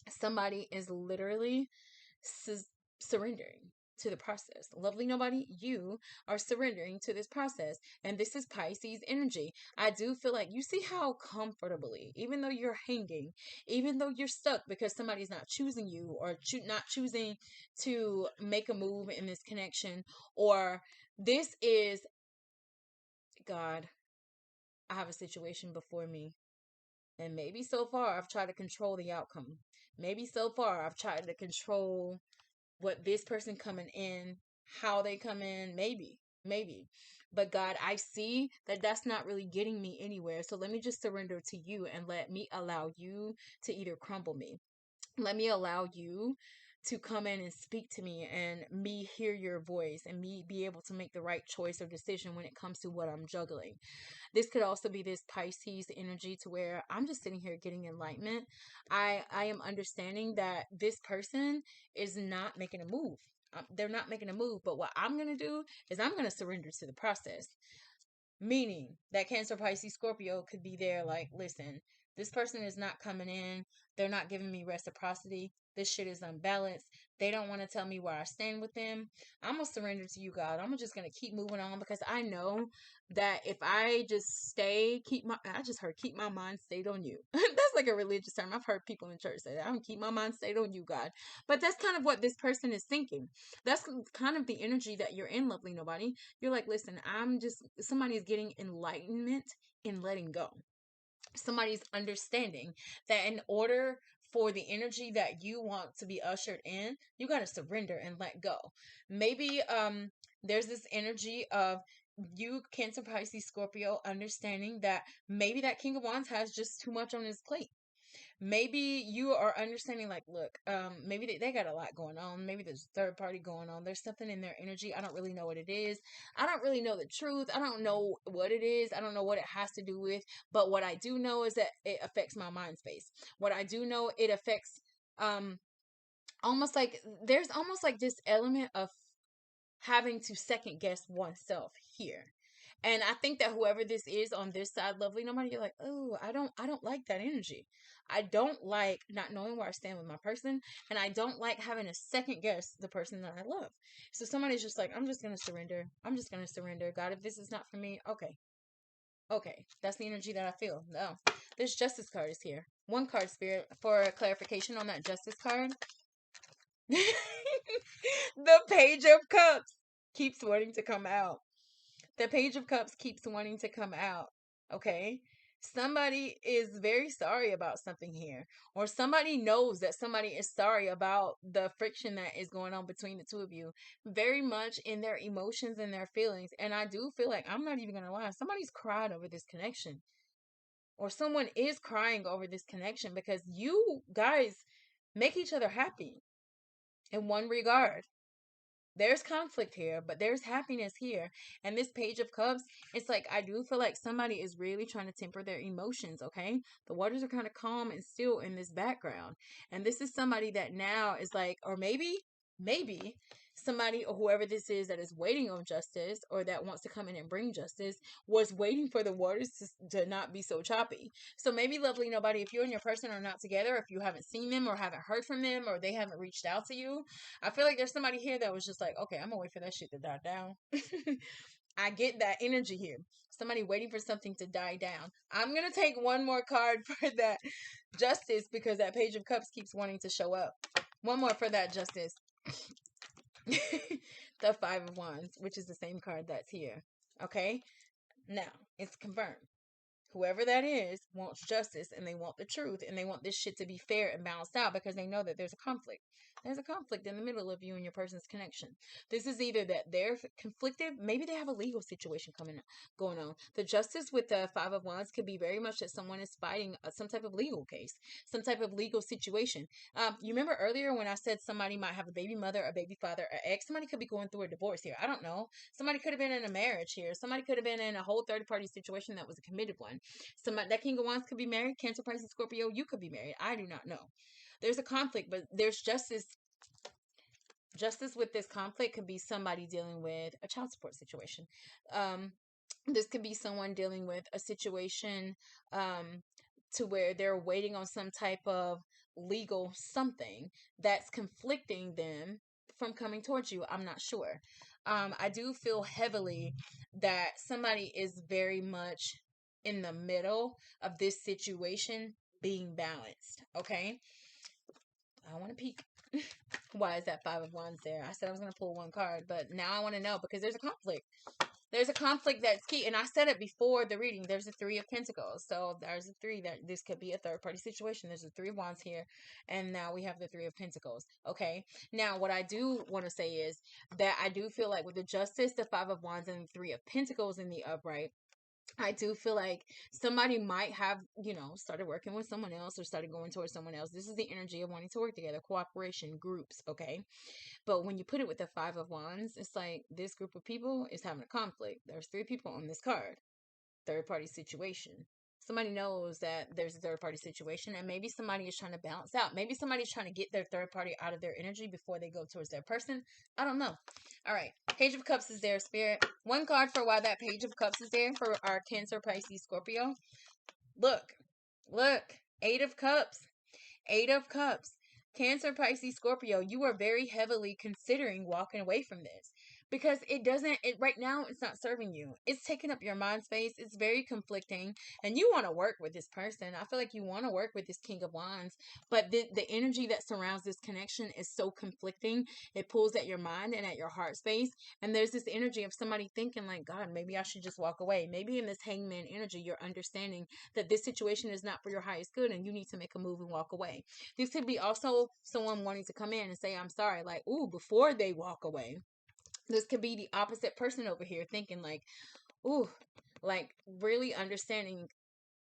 Somebody is literally surrendering to the process. Lovely nobody, you are surrendering to this process, and this is Pisces energy. I do feel like you see how comfortably, even though you're hanging, even though you're stuck because somebody's not choosing you, or not choosing to make a move in this connection, or this is, God, I have a situation before me, and maybe so far I've tried to control the outcome. Maybe so far I've tried to control what this person coming in, how they come in, maybe. But God, I see that that's not really getting me anywhere. So let me just surrender to you and let me allow you to either crumble me. Let me allow you to come in and speak to me and me hear your voice and me be able to make the right choice or decision when it comes to what I'm juggling. This could also be this Pisces energy to where I'm just sitting here getting enlightenment. I am understanding that this person is not making a move. They're not making a move, but what I'm going to do is I'm going to surrender to the process. Meaning that Cancer, Pisces, Scorpio could be there like, listen, this person is not coming in. They're not giving me reciprocity. This shit is unbalanced. They don't want to tell me where I stand with them. I'm going to surrender to you, God. I'm just going to keep moving on because I know that if I just stay, I just heard keep my mind stayed on you. That's like a religious term. I've heard people in church say that. I'm going to keep my mind stayed on you, God. But that's kind of what this person is thinking. That's kind of the energy that you're in, lovely nobody. You're like, listen, somebody's getting enlightenment in letting go. Somebody's understanding that in order for the energy that you want to be ushered in, you got to surrender and let go. Maybe there's this energy of you, Cancer, Pisces, Scorpio, understanding that maybe that King of Wands has just too much on his plate. Maybe you are understanding like, look, maybe they got a lot going on. Maybe there's third party going on. There's something in their energy. I don't really know what it is. I don't really know the truth. I don't know what it is. I don't know what it has to do with. But what I do know is that it affects my mind space. What I do know, it affects almost like there's almost like this element of having to second guess oneself here. And I think that whoever this is on this side, lovely nobody, you're like, oh, I don't like that energy. I don't like not knowing where I stand with my person, and I don't like having to second guess the person that I love. So somebody's just like, I'm just gonna surrender. I'm just gonna surrender. God, if this is not for me, okay. Okay. That's the energy that I feel. No. This justice card is here. One card, spirit, for clarification on that justice card. The Page of Cups keeps wanting to come out. The Page of Cups keeps wanting to come out. Okay? Somebody is very sorry about something here. Or somebody knows that somebody is sorry about the friction that is going on between the two of you. Very much in their emotions and their feelings. And I do feel like, I'm not even going to lie, somebody's cried over this connection. Or someone is crying over this connection because you guys make each other happy in one regard. There's conflict here, but there's happiness here. And this Page of Cups, it's like I do feel like somebody is really trying to temper their emotions, okay? The waters are kind of calm and still in this background. And this is somebody that now is like, or maybe somebody or whoever this is that is waiting on justice or that wants to come in and bring justice was waiting for the waters to not be so choppy. So maybe, lovely nobody, if you and your person are not together, if you haven't seen them or haven't heard from them or they haven't reached out to you, I feel like there's somebody here that was just like, okay, I'm gonna wait for that shit to die down. I get that energy here. Somebody waiting for something to die down. I'm gonna take one more card for that justice because that Page of Cups keeps wanting to show up. One more for that justice. The Five of Wands, which is the same card that's here. Okay? Now, it's confirmed. Whoever that is wants justice and they want the truth and they want this shit to be fair and balanced out because they know that there's a conflict. There's a conflict in the middle of you and your person's connection. This is either that they're conflicted, maybe they have a legal situation going on. The justice with the Five of Wands could be very much that someone is fighting some type of legal case, some type of legal situation. You remember earlier when I said somebody might have a baby mother, a baby father, an ex? Somebody could be going through a divorce here. I don't know. Somebody could have been in a marriage here. Somebody could have been in a whole third party situation that was a committed one. Somebody that King of Wands could be married. Cancer, Pisces, Scorpio, you could be married. I do not know. There's a conflict, but there's justice. Justice with this conflict could be somebody dealing with a child support situation. This could be someone dealing with a situation to where they're waiting on some type of legal something that's conflicting them from coming towards you. I'm not sure. I do feel heavily that somebody is very much in the middle of this situation being balanced. Okay. I want to peek. Why is that Five of Wands there? I said I was going to pull one card, but now I want to know because there's a conflict. There's a conflict that's key. And I said it before the reading. There's a Three of Pentacles. So there's a three that this could be a third party situation. There's a Three of Wands here. And now we have the Three of Pentacles. Okay. Now, what I do want to say is that I do feel like with the Justice, the Five of Wands, and the Three of Pentacles in the upright, I do feel like somebody might have, started working with someone else or started going towards someone else. This is the energy of wanting to work together, cooperation, groups, okay? But when you put it with the Five of Wands, it's like this group of people is having a conflict. There's three people on this card. Third party situation. Somebody knows that there's a third party situation, and maybe somebody is trying to balance out. Maybe somebody's trying to get their third party out of their energy before they go towards their person. I don't know. All right. Page of Cups is there, Spirit. One card for why that Page of Cups is there for our Cancer, Pisces, Scorpio. Look. Look. Eight of Cups. Eight of Cups. Cancer, Pisces, Scorpio, you are very heavily considering walking away from this because right now, it's not serving you. It's taking up your mind space. It's very conflicting. And you want to work with this person. I feel like you want to work with this King of Wands, but the energy that surrounds this connection is so conflicting. It pulls at your mind and at your heart space. And there's this energy of somebody thinking, like, God, maybe I should just walk away. Maybe in this hangman energy, you're understanding that this situation is not for your highest good and you need to make a move and walk away. This could be also someone wanting to come in and say, I'm sorry, like, ooh, before they walk away. This could be the opposite person over here thinking, like, ooh, like really understanding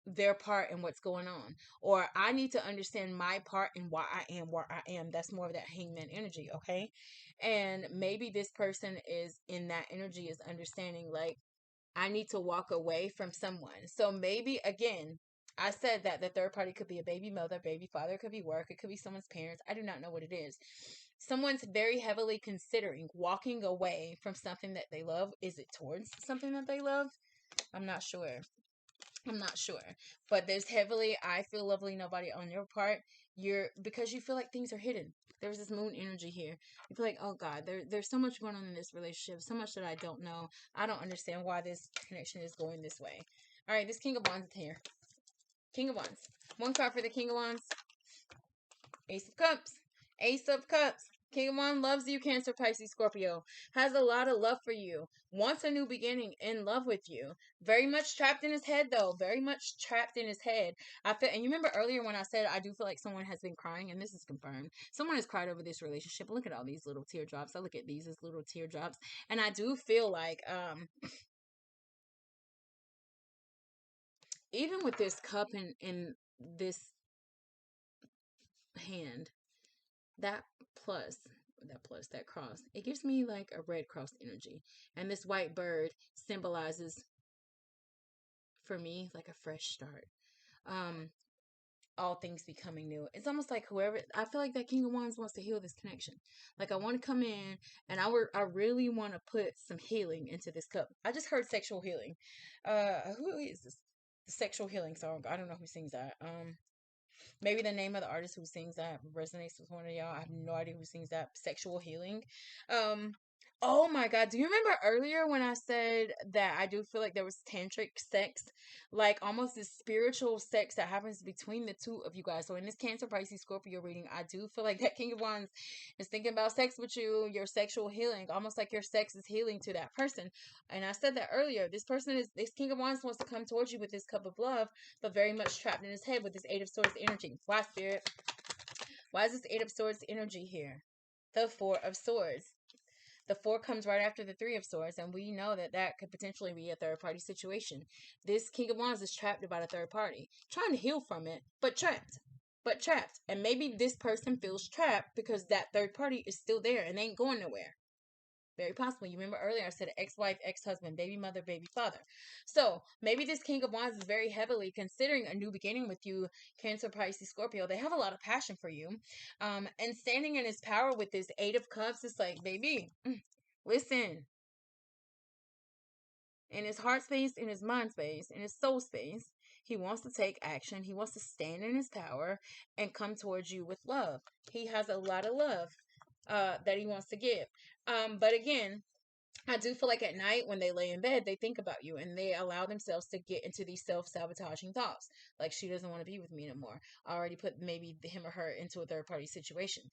their part and what's going on. Or I need to understand my part and why I am where I am. That's more of that hangman energy, okay? And maybe this person is in that energy, is understanding, like, I need to walk away from someone. So maybe, again, I said that the third party could be a baby mother, baby father, it could be work, it could be someone's parents. I do not know what it is. Someone's very heavily considering walking away from something that they love. Is it towards something that they love? I'm not sure. I'm not sure. But there's heavily, I feel lovely, nobody on your part. Because you feel like things are hidden. There's this moon energy here. You feel like, oh God, there's so much going on in this relationship, so much that I don't know. I don't understand why this connection is going this way. All right, this King of Wands is here. King of Wands. One card for the King of Wands. Ace of Cups. Ace of Cups. King of Wands loves you, Cancer, Pisces, Scorpio. Has a lot of love for you. Wants a new beginning. In love with you. Very much trapped in his head, though. Very much trapped in his head. And you remember earlier when I said I do feel like someone has been crying, and this is confirmed. Someone has cried over this relationship. Look at all these little teardrops. I look at these as little teardrops. And I do feel like, even with this cup in this hand, that plus that cross, it gives me like a red cross energy, and this white bird symbolizes for me like a fresh start. um all things becoming new. It's almost like whoever, I feel like that King of Wands wants to heal this connection. Like, I want to come in and I really want to put some healing into this cup. I just heard sexual healing. Who is this? The sexual healing song. I don't know who sings that. Maybe the name of the artist who sings that resonates with one of y'all. I have no idea who sings that. Sexual healing. Um, oh my God. Do you remember earlier when I said that I do feel like there was tantric sex? Like almost this spiritual sex that happens between the two of you guys. So in this Cancer, Pisces, Scorpio reading, I do feel like that King of Wands is thinking about sex with you, your sexual healing, almost like your sex is healing to that person. And I said that earlier. This King of Wands wants to come towards you with this cup of love, but very much trapped in his head with this Eight of Swords energy. Why, Spirit? Why is this Eight of Swords energy here? The Four of Swords. The four comes right after the Three of Swords, and we know that that could potentially be a third party situation. This King of Wands is trapped about a third party, trying to heal from it, but trapped. But trapped. And maybe this person feels trapped because that third party is still there and they ain't going nowhere. Very possible. You remember earlier I said ex-wife, ex-husband, baby mother, baby father. So maybe this King of Wands is very heavily considering a new beginning with you, Cancer, Pisces, Scorpio. They have a lot of passion for you. And standing in his power with this Eight of Cups, it's like, baby, listen. In his heart space, in his mind space, in his soul space, he wants to take action. He wants to stand in his power and come towards you with love. He has a lot of love that he wants to give. But again, I do feel like at night when they lay in bed, they think about you and they allow themselves to get into these self-sabotaging thoughts. Like, she doesn't want to be with me anymore. I already put maybe him or her into a third-party situation.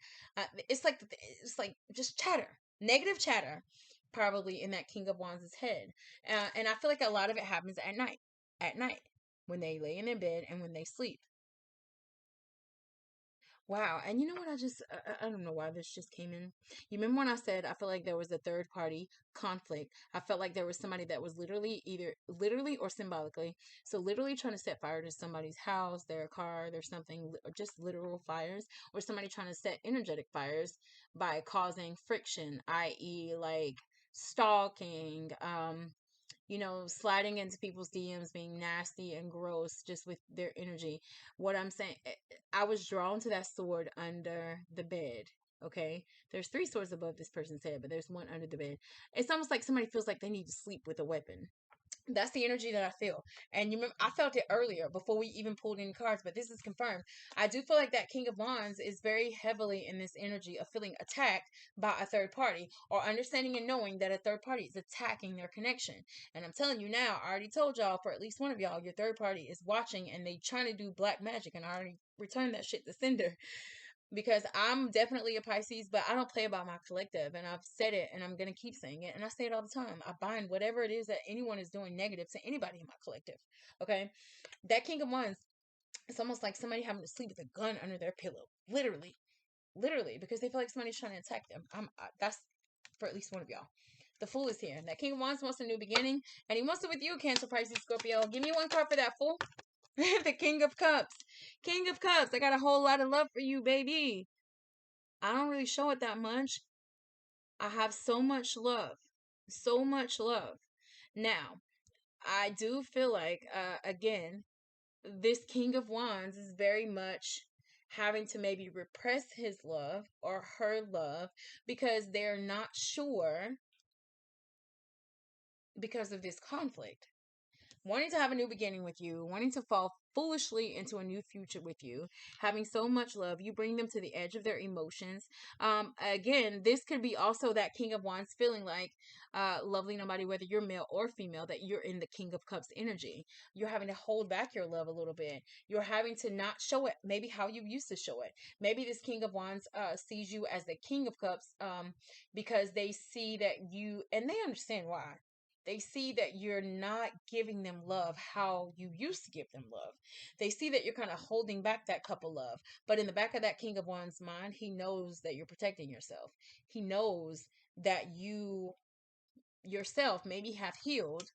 It's like just chatter, negative chatter, probably in that King of Wands' head. And I feel like a lot of it happens at night. At night, when they lay in their bed and when they sleep. Wow. And you know what? I don't know why this just came in. You remember when I said I feel like there was a third party conflict? I felt like there was somebody that was literally either literally or symbolically. So, literally trying to set fire to somebody's house, their car, their something, or just literal fires, or somebody trying to set energetic fires by causing friction, i.e., like stalking, sliding into people's DMs, being nasty and gross just with their energy. What I'm saying, I was drawn to that sword under the bed. Okay, there's three swords above this person's head, but there's one under the bed. It's almost like somebody feels like they need to sleep with a weapon. That's the energy that I feel. And you remember, I felt it earlier before we even pulled any cards, but this is confirmed. I do feel like that King of Wands is very heavily in this energy of feeling attacked by a third party, or understanding and knowing that a third party is attacking their connection. And I'm telling you now, I already told y'all, for at least one of y'all, your third party is watching and they trying to do black magic, and I already returned that shit to sender, because I'm definitely a Pisces, but I don't play about my collective. And I've said it and I'm going to keep saying it. And I say it all the time. I bind whatever it is that anyone is doing negative to anybody in my collective. Okay. That King of Wands, it's almost like somebody having to sleep with a gun under their pillow. Literally. Literally. Because they feel like somebody's trying to attack them. That's for at least one of y'all. The Fool is here. That King of Wands wants a new beginning. And he wants it with you, Cancer, Pisces, Scorpio. Give me one card for that Fool. The King of Cups. King of Cups. I got a whole lot of love for you, baby. I don't really show it that much. I have so much love. So much love. Now, I do feel like, again, this King of Wands is very much having to maybe repress his love or her love because they're not sure because of this conflict. Wanting to have a new beginning with you, wanting to fall foolishly into a new future with you, having so much love, you bring them to the edge of their emotions. Again, this could be also that King of Wands feeling like, lovely nobody, whether you're male or female, that you're in the King of Cups energy. You're having to hold back your love a little bit. You're having to not show it maybe how you used to show it. Maybe this King of Wands sees you as the King of Cups, because they see that you, and they understand why. They see that you're not giving them love how you used to give them love. They see that you're kind of holding back that cup of love. But in the back of that King of Wands mind, he knows that you're protecting yourself. He knows that you yourself maybe have healed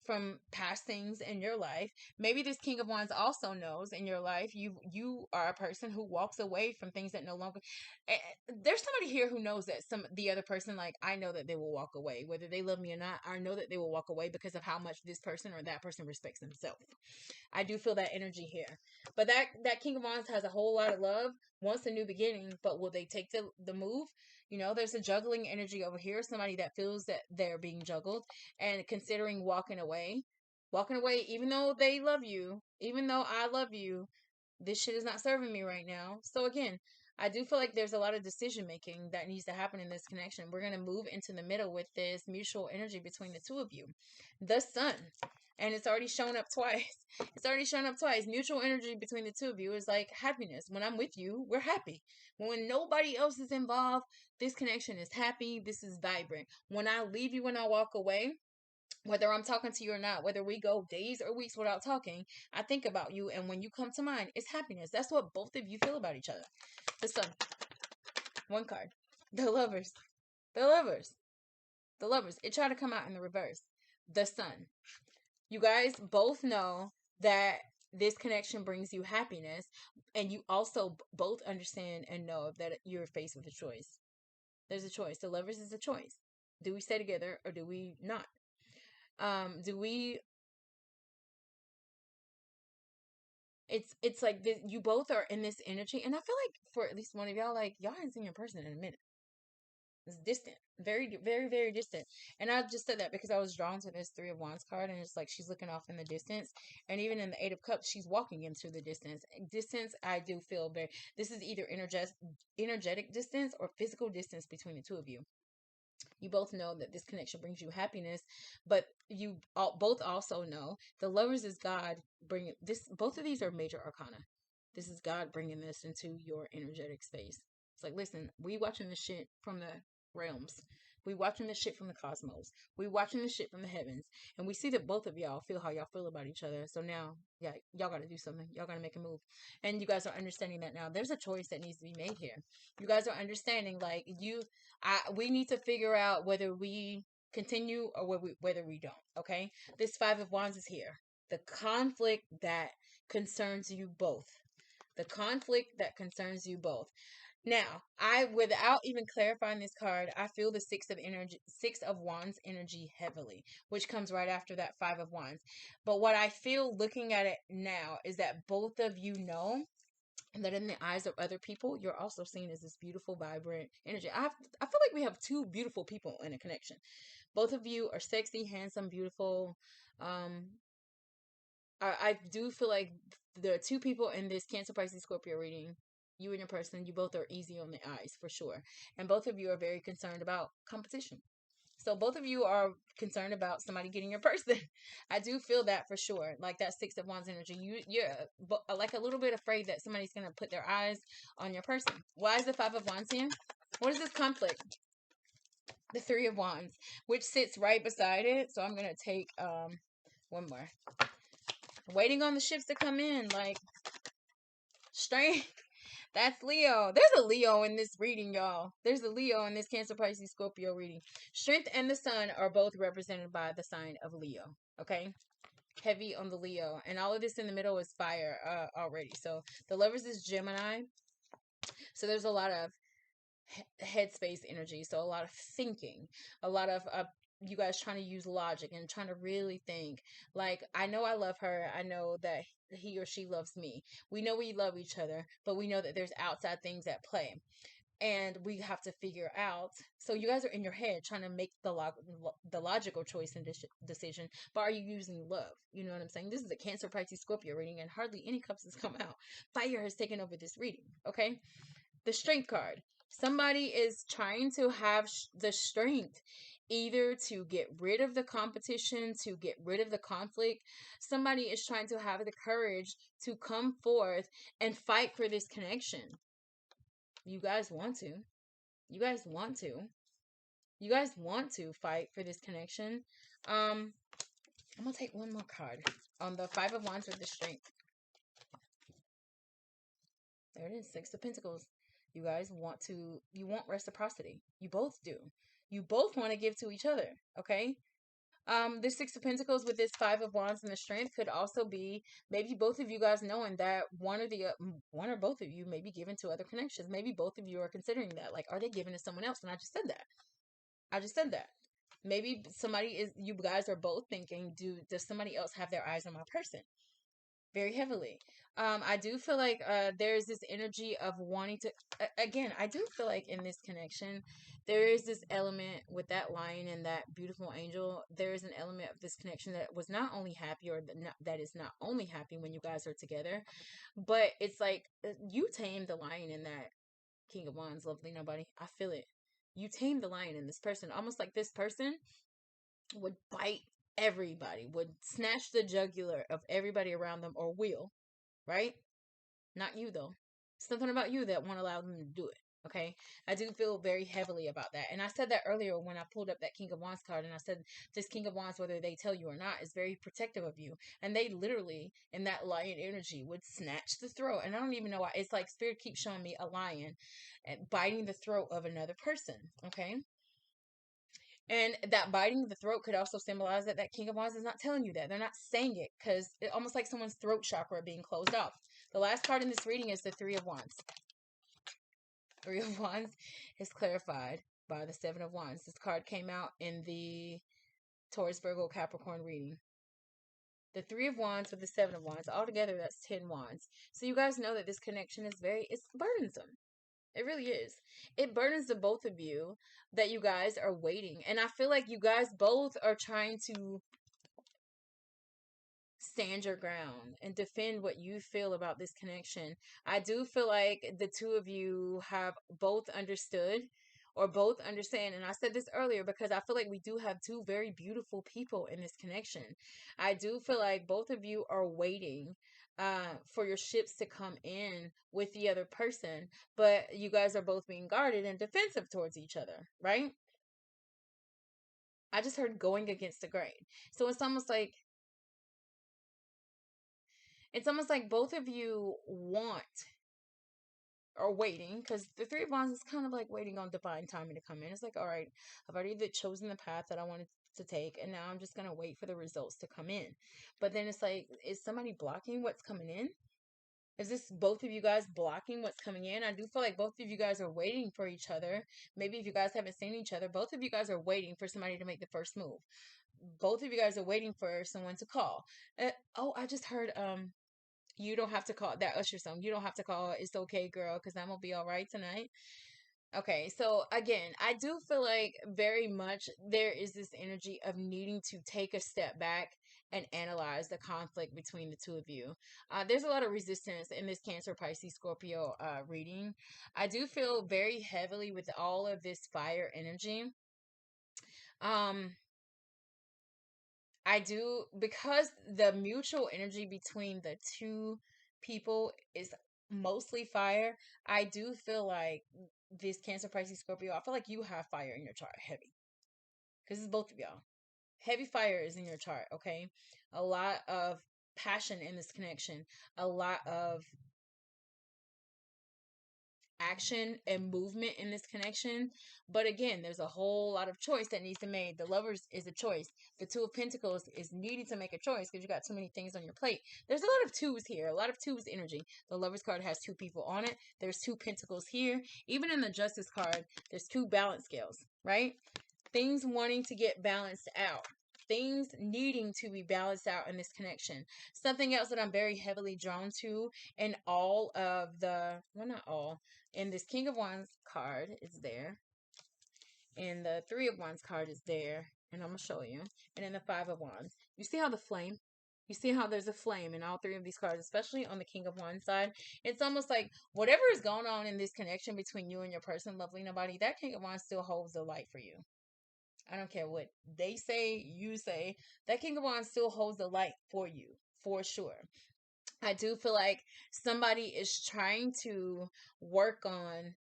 from past things in your life. Maybe this King of Wands also knows in your life you are a person who walks away from things that no longer. There's somebody here who knows that the other person, like, I know that they will walk away whether they love me or not. I know that they will walk away because of how much this person or that person respects themselves. I do feel that energy here. But that King of Wands has a whole lot of love, wants a new beginning, but will they take the move? There's a juggling energy over here. Somebody that feels that they're being juggled and considering walking away. Walking away, even though they love you, even though I love you, this shit is not serving me right now. So again, I do feel like there's a lot of decision making that needs to happen in this connection. We're going to move into the middle with this mutual energy between the two of you. The Sun. And it's already shown up twice. It's already shown up twice. Mutual energy between the two of you is like happiness. When I'm with you, we're happy. When nobody else is involved, this connection is happy. This is vibrant. When I leave you, when I walk away, whether I'm talking to you or not, whether we go days or weeks without talking, I think about you. And when you come to mind, it's happiness. That's what both of you feel about each other. The Sun. One card. The Lovers. The Lovers. The Lovers. It tried to come out in the reverse. The Sun. You guys both know that this connection brings you happiness, and you also both understand and know that you're faced with a choice. There's a choice. The Lovers is a choice. Do we stay together or do we not? Do we? It's like this, you both are in this energy, and I feel like for at least one of y'all, like, y'all haven't seen your person in a minute. It's distant, very, very, very distant. And I just said that because I was drawn to this Three of Wands card, and it's like she's looking off in the distance, and even in the Eight of Cups, she's walking into the distance. Distance, I do feel very. This is either energetic distance or physical distance between the two of you. You both know that this connection brings you happiness, but both also know the Lovers is God bringing this. Both of these are major arcana. This is God bringing this into your energetic space. It's like, listen, we watching this shit from the realms. We watching this shit from the cosmos. We watching this shit from the heavens. And we see that both of y'all feel how y'all feel about each other. So now, yeah, y'all got to do something. Y'all got to make a move. And you guys are understanding that now. There's a choice that needs to be made here. You guys are understanding, like, we need to figure out whether we continue or whether we don't. Okay? This Five of Wands is here. The conflict that concerns you both. The conflict that concerns you both. Now, without even clarifying this card, I feel the Six of Wands energy heavily, which comes right after that Five of Wands. But what I feel looking at it now is that both of you know that in the eyes of other people, you're also seen as this beautiful, vibrant energy. I feel like we have two beautiful people in a connection. Both of you are sexy, handsome, beautiful. I do feel like there are two people in this Cancer, Pisces, Scorpio reading. You and your person, you both are easy on the eyes for sure. And both of you are very concerned about competition. So both of you are concerned about somebody getting your person. I do feel that for sure. Like that Six of Wands energy. You're like a little bit afraid that somebody's going to put their eyes on your person. Why is the Five of Wands here? What is this conflict? The Three of Wands, which sits right beside it. So I'm going to take one more. Waiting on the ships to come in, like strength. That's Leo. There's a Leo in this reading, y'all. There's a Leo in this Cancer, Pisces, Scorpio reading. Strength and the Sun are both represented by the sign of Leo. Okay, heavy on the Leo, and all of this in the middle is fire already. So the Lovers is Gemini. So there's a lot of headspace energy. So a lot of thinking, a lot of you guys trying to use logic and trying to really think. Like, I know I love her. I know that he or she loves me. We know we love each other, but we know that there's outside things at play. And we have to figure out. So you guys are in your head trying to make the logical choice and decision, but are you using love? You know what I'm saying? This is a Cancer, Pisces, Scorpio reading, and hardly any cups has come out. Fire has taken over this reading. Okay, the Strength card. Somebody is trying to have the strength either to get rid of the competition, to get rid of the conflict. Somebody is trying to have the courage to come forth and fight for this connection. You guys want to. You guys want to. You guys want to fight for this connection. I'm going to take one more card on the Five of Wands with the Strength. There it is, Six of Pentacles. You guys want reciprocity. You both do. You both want to give to each other, okay? This Six of Pentacles with this Five of Wands and the Strength could also be maybe both of you guys knowing that one or both of you may be given to other connections. Maybe both of you are considering that. Like, are they giving to someone else? And I just said that. Maybe you guys are both thinking, does somebody else have their eyes on my person? Very heavily. I do feel like there's this energy of wanting to, again, I do feel like in this connection, there is this element with that lion and that beautiful angel. There is an element of this connection that was not only happy, or that is not only happy when you guys are together, but it's like you tamed the lion in that King of Wands, lovely nobody. I feel it. You tamed the lion in this person, almost like this person would bite everybody, would snatch the jugular of everybody around them, or will, right? Not you, though. Something about you that won't allow them to do it. Okay, I do feel very heavily about that. And I said that earlier when I pulled up that King of Wands card, and I said this King of Wands, whether they tell you or not, is very protective of you. And they literally, in that lion energy, would snatch the throat. And I don't even know why. It's like Spirit keeps showing me a lion biting the throat of another person. Okay, and that biting the throat could also symbolize that King of Wands is not telling you that. They're not saying it, because it's almost like someone's throat chakra being closed off. The last card in this reading is the Three of Wands. Three of Wands is clarified by the Seven of Wands. This card came out in the Taurus, Virgo, Capricorn reading. The Three of Wands with the Seven of Wands. Altogether, that's 10 Wands. So you guys know that this connection is it's burdensome. It really is. It burdens the both of you that you guys are waiting. And I feel like you guys both are trying to stand your ground and defend what you feel about this connection. I do feel like the two of you have both understood or both understand. And I said this earlier because I feel like we do have two very beautiful people in this connection. I do feel like both of you are waiting for your ships to come in with the other person, but you guys are both being guarded and defensive towards each other, right? I just heard going against the grain. So it's almost like both of you want or waiting, because the Three of Wands is kind of like waiting on divine timing to come in. It's like, all right, I've already chosen the path that I wanted to take, and now I'm just gonna wait for the results to come in. But then it's like, is somebody blocking what's coming in? Is this both of you guys blocking what's coming in? I do feel like both of you guys are waiting for each other. Maybe if you guys haven't seen each other, both of you guys are waiting for somebody to make the first move. Both of you guys are waiting for someone to call. Oh, I just heard you don't have to call, that Usher song. You don't have to call. It's okay, girl, because I'm gonna be all right tonight. Okay, so again, I do feel like very much there is this energy of needing to take a step back and analyze the conflict between the two of you. There's a lot of resistance in this Cancer, Pisces, Scorpio reading. I do feel very heavily with all of this fire energy. Um, I do, because the mutual energy between the two people is mostly fire. I do feel like this Cancer, Pisces, Scorpio, I feel like you have fire in your chart, heavy, because it's both of y'all. Heavy fire is in your chart, okay? A lot of passion in this connection, a lot of action and movement in this connection. But again, there's a whole lot of choice that needs to be made. The Lovers is a choice. The Two of Pentacles is needing to make a choice because you got too many things on your plate. There's a lot of twos here, a lot of twos energy. The Lovers card has two people on it. There's two Pentacles here. Even in the Justice card, there's two balance scales, right? Things wanting to get balanced out. Things needing to be balanced out in this connection. Something else that I'm very heavily drawn to in all of the, well, not all, in this King of Wands card is there. And the Three of Wands card is there. And I'm going to show you. And then the Five of Wands. You see how the flame? You see how there's a flame in all three of these cards, especially on the King of Wands side. It's almost like whatever is going on in this connection between you and your person, lovely nobody, that King of Wands still holds the light for you. I don't care what they say, you say, that King of Wands still holds the light for you, for sure. I do feel like somebody is trying to work on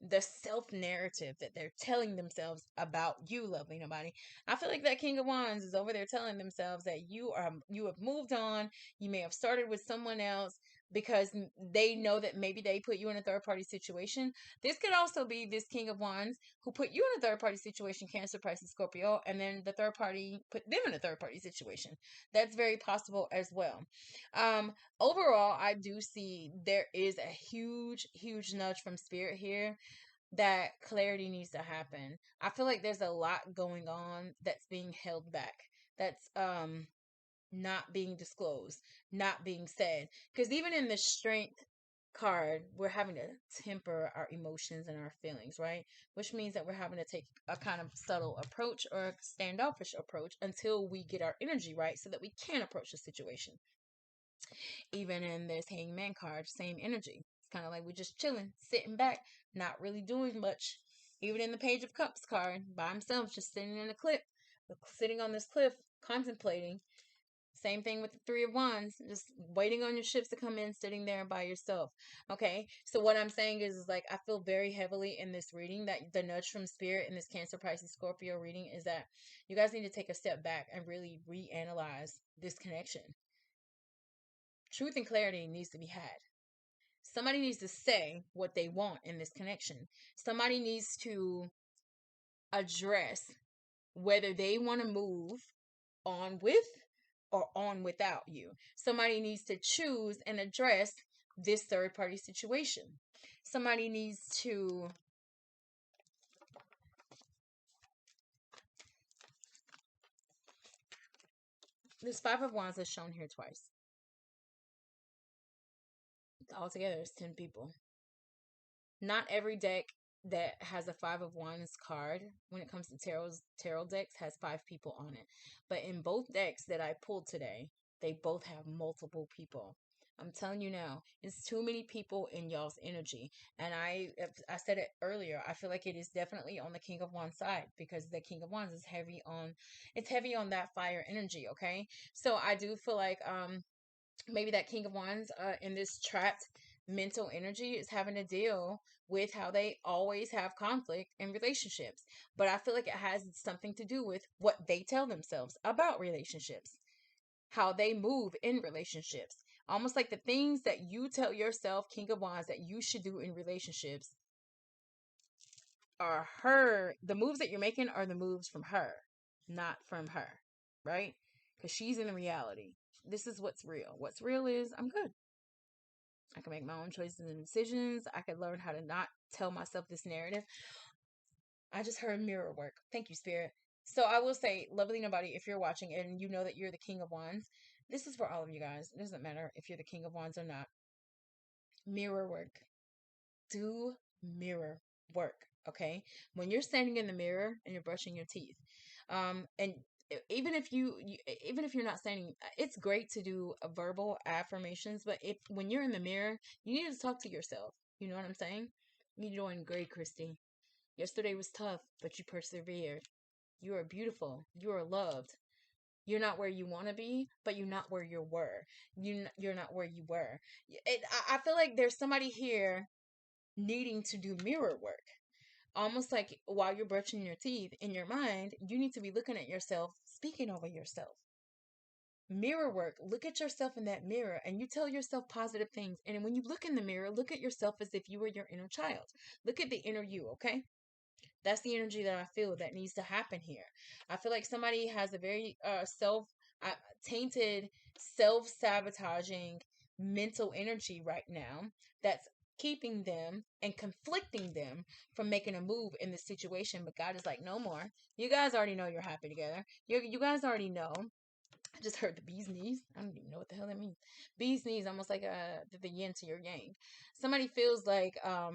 the self narrative that they're telling themselves about you, lovely nobody. I feel like that King of Wands is over there telling themselves that you have moved on. You may have started with someone else because they know that maybe they put you in a third party situation. This could also be this King of Wands who put you in a third party situation, Cancer, Pisces, Scorpio, and then the third party put them in a third party situation. That's very possible as well. Overall, I do see there is a huge nudge from spirit here that clarity needs to happen. I feel like there's a lot going on that's being held back. That's not being disclosed, not being said. Because even in the strength card, we're having to temper our emotions and our feelings, right? Which means that we're having to take a kind of subtle approach or a standoffish approach until we get our energy right so that we can approach the situation. Even in this Hangman card, same energy. It's kind of like we're just chilling, sitting back, not really doing much. Even in the Page of Cups card, by himself, just sitting in a cliff, sitting on this cliff, contemplating. Same thing with the Three of Wands, just waiting on your ships to come in, sitting there by yourself. Okay, so what I'm saying is like, I feel very heavily in this reading that the nudge from spirit in this Cancer, Pisces, Scorpio reading is that you guys need to take a step back and really reanalyze this connection. Truth and clarity needs to be had. Somebody needs to say what they want in this connection. Somebody needs to address whether they want to move on with or on without you. Somebody needs to choose and address this third party situation. Somebody needs to this Five of Wands is shown here twice. Altogether, it's 10 people. Not every deck that has a Five of Wands card when it comes to tarot decks has 5 people on it. But in both decks that I pulled today, they both have multiple people. I'm telling you now, it's too many people in y'all's energy. And I said it earlier, I feel like it is definitely on the King of Wands side because the King of Wands is heavy on that fire energy, okay? So I do feel like maybe that King of Wands in this trapped mental energy is having to deal with how they always have conflict in relationships. But I feel like it has something to do with what they tell themselves about relationships, how they move in relationships. Almost like the things that you tell yourself, King of Wands, that you should do in relationships are her, the moves that you're making are the moves from her, not from her, right? Because she's in the reality. This is what's real. What's real is I'm good. I can make my own choices and decisions. I can learn how to not tell myself this narrative. I just heard mirror work. Thank you, Spirit. So I will say, lovely nobody, if you're watching and you know that you're the King of Wands, this is for all of you guys. It doesn't matter if you're the King of Wands or not. Mirror work. Do mirror work. Okay, when you're standing in the mirror and you're brushing your teeth, and even if even if you're not standing, it's great to do verbal affirmations, but if when you're in the mirror, you need to talk to yourself. You know what I'm saying? You're doing great, Christy. Yesterday was tough, but you persevered. You are beautiful. You are loved. You're not where you want to be, but you're not where you were. You're not where you were. I feel like there's somebody here needing to do mirror work. Almost like while you're brushing your teeth in your mind, you need to be looking at yourself, speaking over yourself. Mirror work. Look at yourself in that mirror and you tell yourself positive things. And when you look in the mirror, look at yourself as if you were your inner child. Look at the inner you, okay? That's the energy that I feel that needs to happen here. I feel like somebody has a very tainted, self-sabotaging mental energy right now that's keeping them and conflicting them from making a move in this situation. But God is like, no more. You guys already know you're happy together. You guys already know. I just heard the bee's knees. I don't even know what the hell that means. Bee's knees, almost like the yin to your yang. Somebody feels like a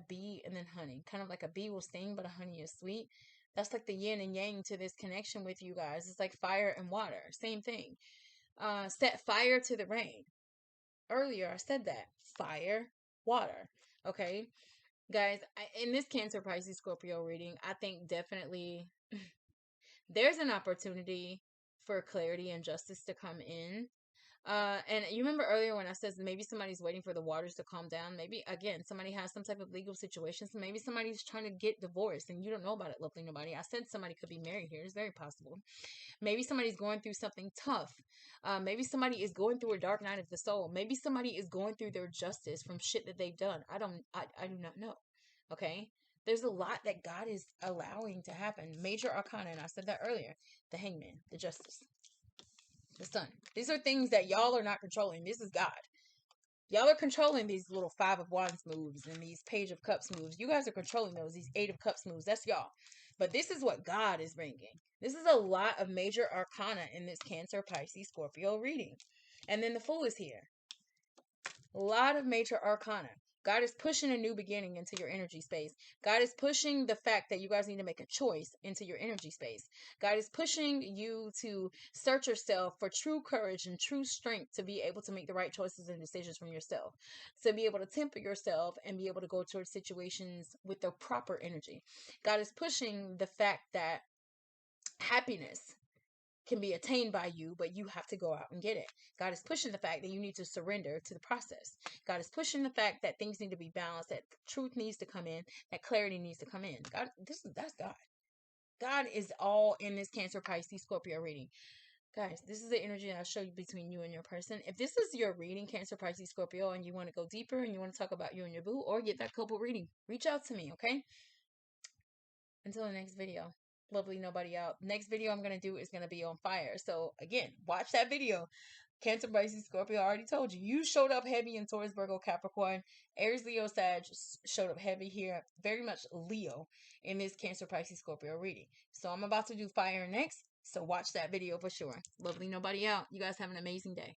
bee and then honey. Kind of like a bee will sting, but a honey is sweet. That's like the yin and yang to this connection with you guys. It's like fire and water. Same thing. Set fire to the rain. Earlier, I said that. Fire, water. Okay? Guys, in this Cancer, Pisces, Scorpio reading, I think definitely there's an opportunity for clarity and justice to come in. And you remember earlier when I said maybe somebody's waiting for the waters to calm down. Maybe again somebody has some type of legal situation. So maybe somebody's trying to get divorced and you don't know about it, lovely nobody. I said somebody could be married here. It's very possible. Maybe somebody's going through something tough. Maybe somebody is going through a dark night of the soul. Maybe somebody is going through their justice from shit that they've done. I do not know. Okay. There's a lot that God is allowing to happen. Major arcana, and I said that earlier. The hangman, the justice, the sun. These are things that y'all are not controlling. This is God. Y'all are controlling these little Five of Wands moves and these Page of Cups moves. You guys are controlling those, these Eight of Cups moves. That's y'all. But this is what God is bringing. This is a lot of major arcana in this Cancer, Pisces, Scorpio reading. And then the Fool is here. A lot of major arcana. God is pushing a new beginning into your energy space. God is pushing the fact that you guys need to make a choice into your energy space. God is pushing you to search yourself for true courage and true strength to be able to make the right choices and decisions from yourself. To be able to temper yourself and be able to go towards situations with the proper energy. God is pushing the fact that happiness can be attained by you, but you have to go out and get it. God is pushing the fact that you need to surrender to the process. God is pushing the fact that things need to be balanced, that truth needs to come in, that clarity needs to come in. God, that's God. God is all in this Cancer, Pisces, Scorpio reading. Guys, this is the energy that I'll show you between you and your person. If this is your reading, Cancer, Pisces, Scorpio, and you want to go deeper and you want to talk about you and your boo or get that couple reading, reach out to me, okay? Until the next video. Lovely nobody out. Next video I'm going to do is going to be on fire. So again, watch that video. Cancer, Pisces, Scorpio, I already told you. You showed up heavy in Taurus, Virgo, Capricorn. Aries, Leo, Sag showed up heavy here. Very much Leo in this Cancer, Pisces, Scorpio reading. So I'm about to do fire next. So watch that video for sure. Lovely nobody out. You guys have an amazing day.